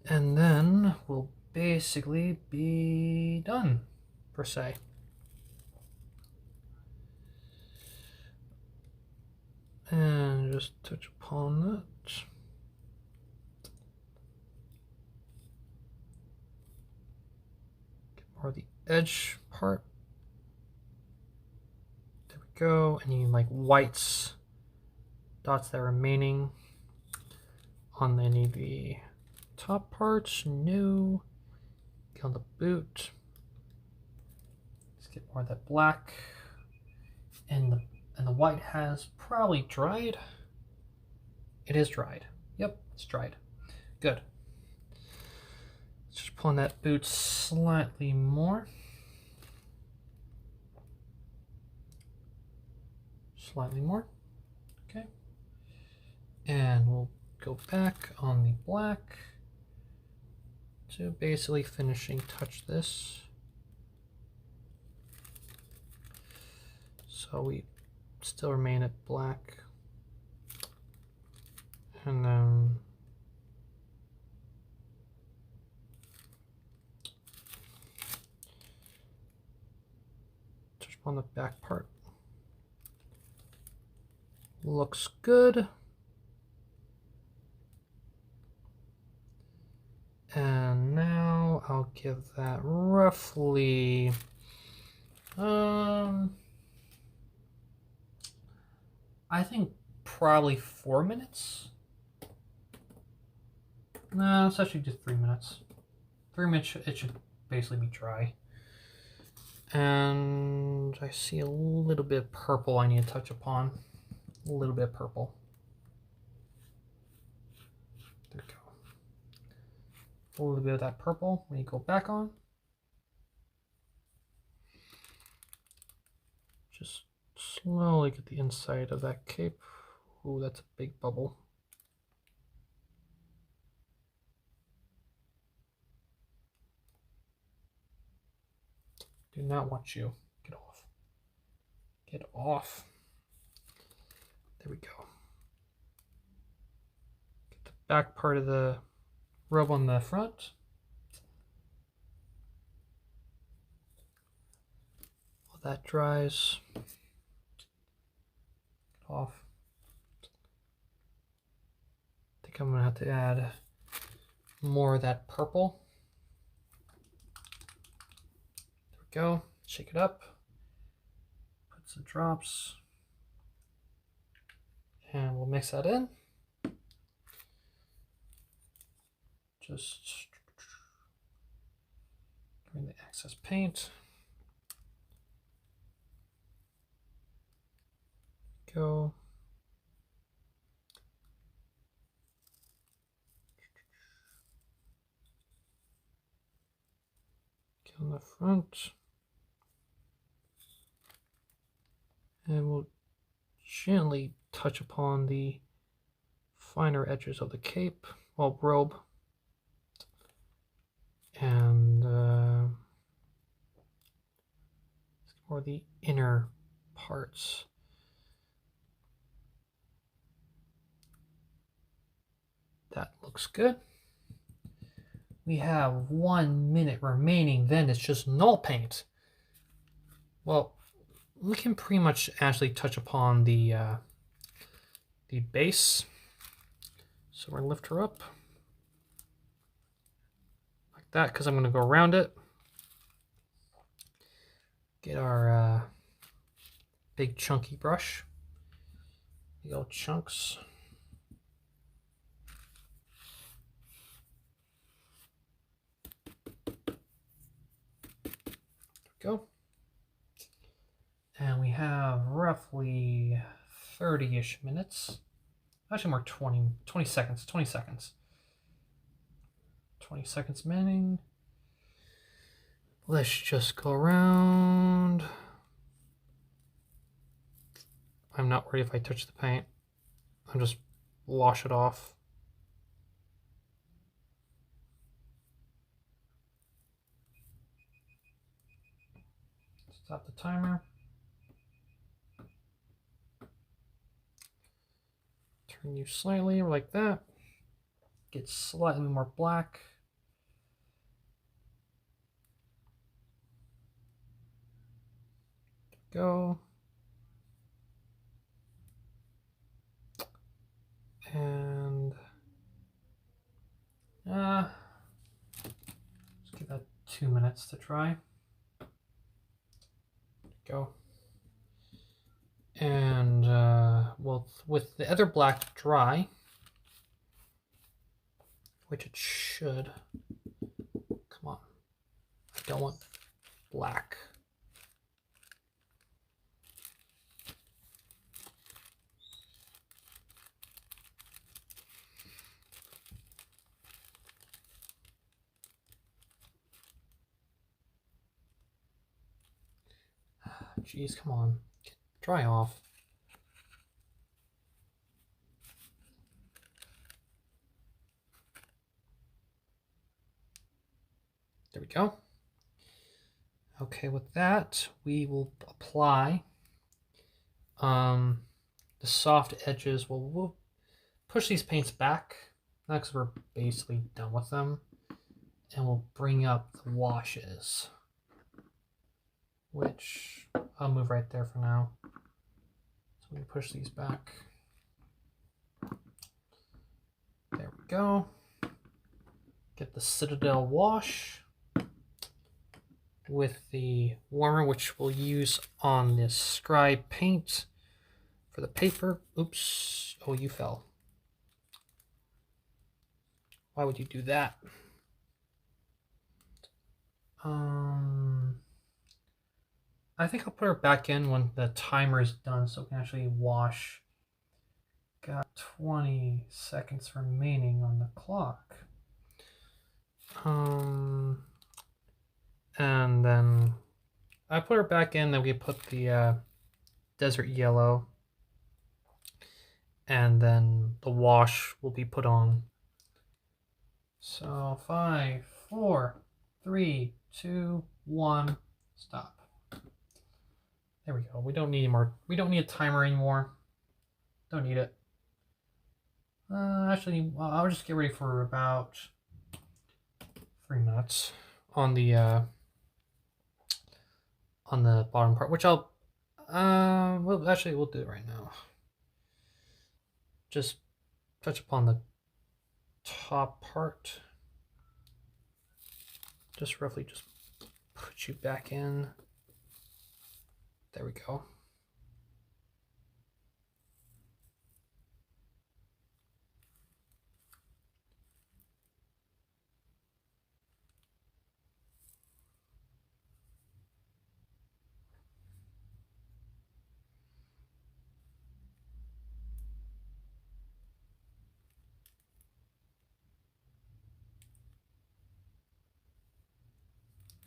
And then we'll basically be done, per se. And just touch upon that. Get more of the edge part. There we go. And you need like whites, dots that are remaining on any of the top parts. No. Get on the boot. Let's get more of that black. And the white has probably dried. It is dried. Yep, it's dried. Good. Just pulling that boot slightly more. Slightly more. Okay. And we'll go back on the black to basically finishing touch this. So we still remain at black. And then touch on the back part. Looks good. And now I'll give that roughly I think probably 4 minutes. No, it's actually just 3 minutes. 3 minutes, it should basically be dry. And I see a little bit of purple I need to touch upon. A little bit of purple. There we go. A little bit of that purple when you go back on. Just slowly get the inside of that cape. Ooh, that's a big bubble. Do not want you. Get off. Get off. There we go. Get the back part of the robe on the front. While that dries, get off. I think I'm gonna have to add more of that purple. There we go. Shake it up. Put some drops. And we'll mix that in. Just bring the excess paint. Go. Get on the front. And we'll gently touch upon the finer edges of the cape, well, robe. And or the inner parts. That looks good. We have 1 minute remaining, then it's just null paint. Well, we can pretty much actually touch upon the base. So we're gonna lift her up like that, because I'm gonna go around it. Get our big chunky brush, big old chunks. Go. And we have roughly 30-ish minutes. Actually more 20 seconds. 20 seconds. 20 seconds remaining. Let's just go around. I'm not worried if I touch the paint. I'll just wash it off. Stop the timer. Turn you slightly like that. Get slightly more black. Go. And let's give that 2 minutes to dry. Go. And well, with the other black dry, which it should. Come on. I don't want black. Jeez, come on. Dry off. There we go. Okay, with that, we will apply the soft edges. We'll push these paints back, not because we're basically done with them, and we'll bring up the washes, which I'll move right there for now. So we push these back. There we go. Get the Citadel wash with the warmer, which we'll use on this scribe paint for the paper. Oops. Oh, you fell. Why would you do that? I think I'll put her back in when the timer is done so we can actually wash. Got 20 seconds remaining on the clock. And then I put her back in, then we put the desert yellow, and then the wash will be put on. So 5, 4, 3, 2, 1, stop. There we go. We don't need more. We don't need a timer anymore. Don't need it. Actually, well, I'll just get ready for about 3 minutes on the bottom part, which I'll well, actually we'll do it right now. Just touch upon the top part. Just roughly just put you back in. There we go.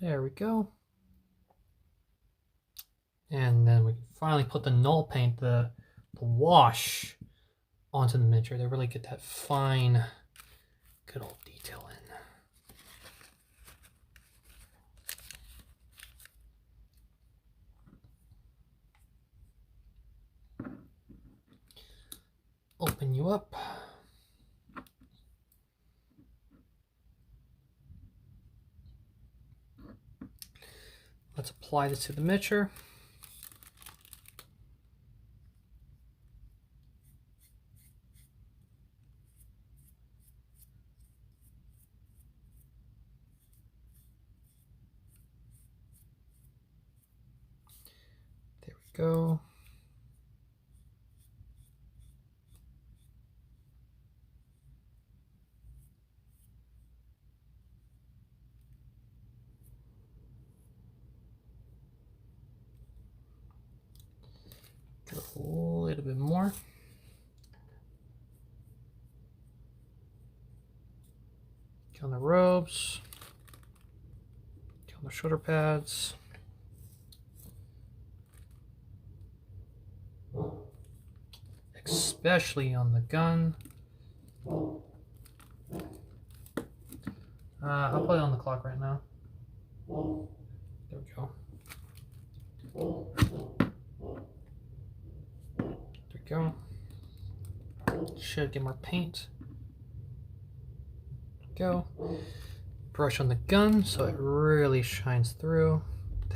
There we go. And then we can finally put the null paint, the wash, onto the miniature. They really get that fine, good old detail in. Open you up. Let's apply this to the miniature. There we go. Go a little bit more. Get on the robes. Get on the shoulder pads. Especially on the gun. I'll put it on the clock right now. There we go. There we go. Should get more paint. Go. Brush on the gun so it really shines through.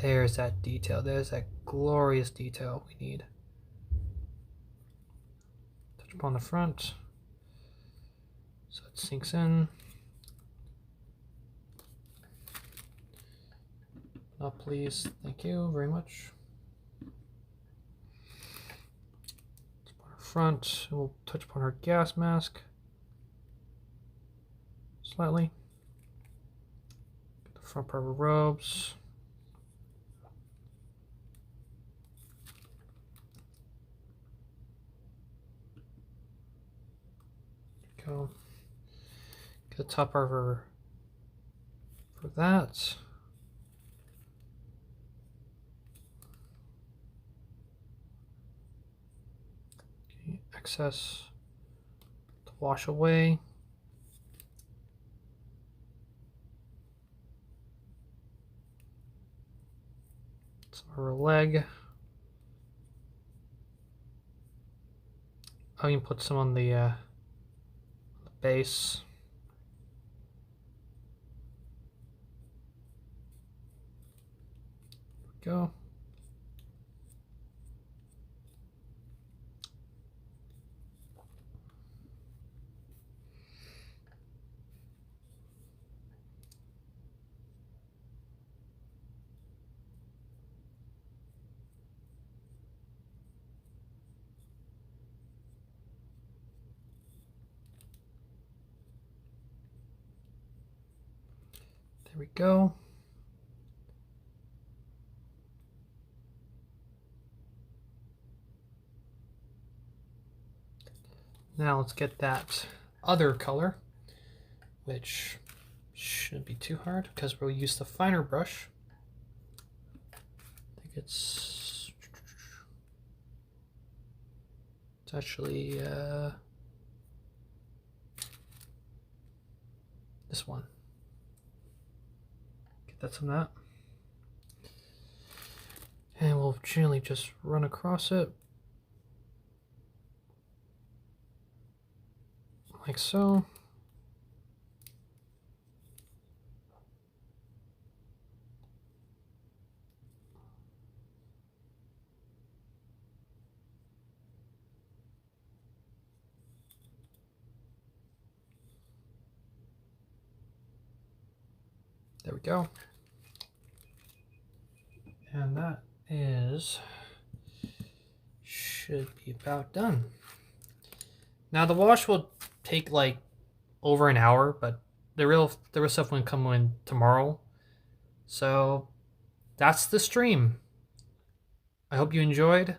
There's that detail. There's that glorious detail we need. Touch upon the front so it sinks in. Oh, please. Thank you very much. Touch upon her front. We'll touch upon her gas mask slightly. Get the front part of her robes. Go. Get the top part of her for that. Okay, excess to wash away. Some of her leg. Oh, you can put some on the base. There we go. There we go. Now let's get that other color, which shouldn't be too hard because we'll use the finer brush. I think it's actually this one. Get that some of that. And we'll gently just run across it. Like so. There we go. And that should be about done. Now the wash will take like over an hour, but the real stuff will come in tomorrow. So that's the stream. I hope you enjoyed,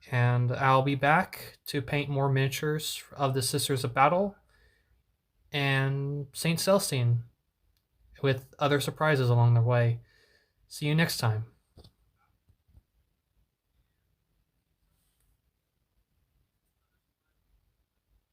and I'll be back to paint more miniatures of the Sisters of Battle and Saint Celestine with other surprises along the way. See you next time.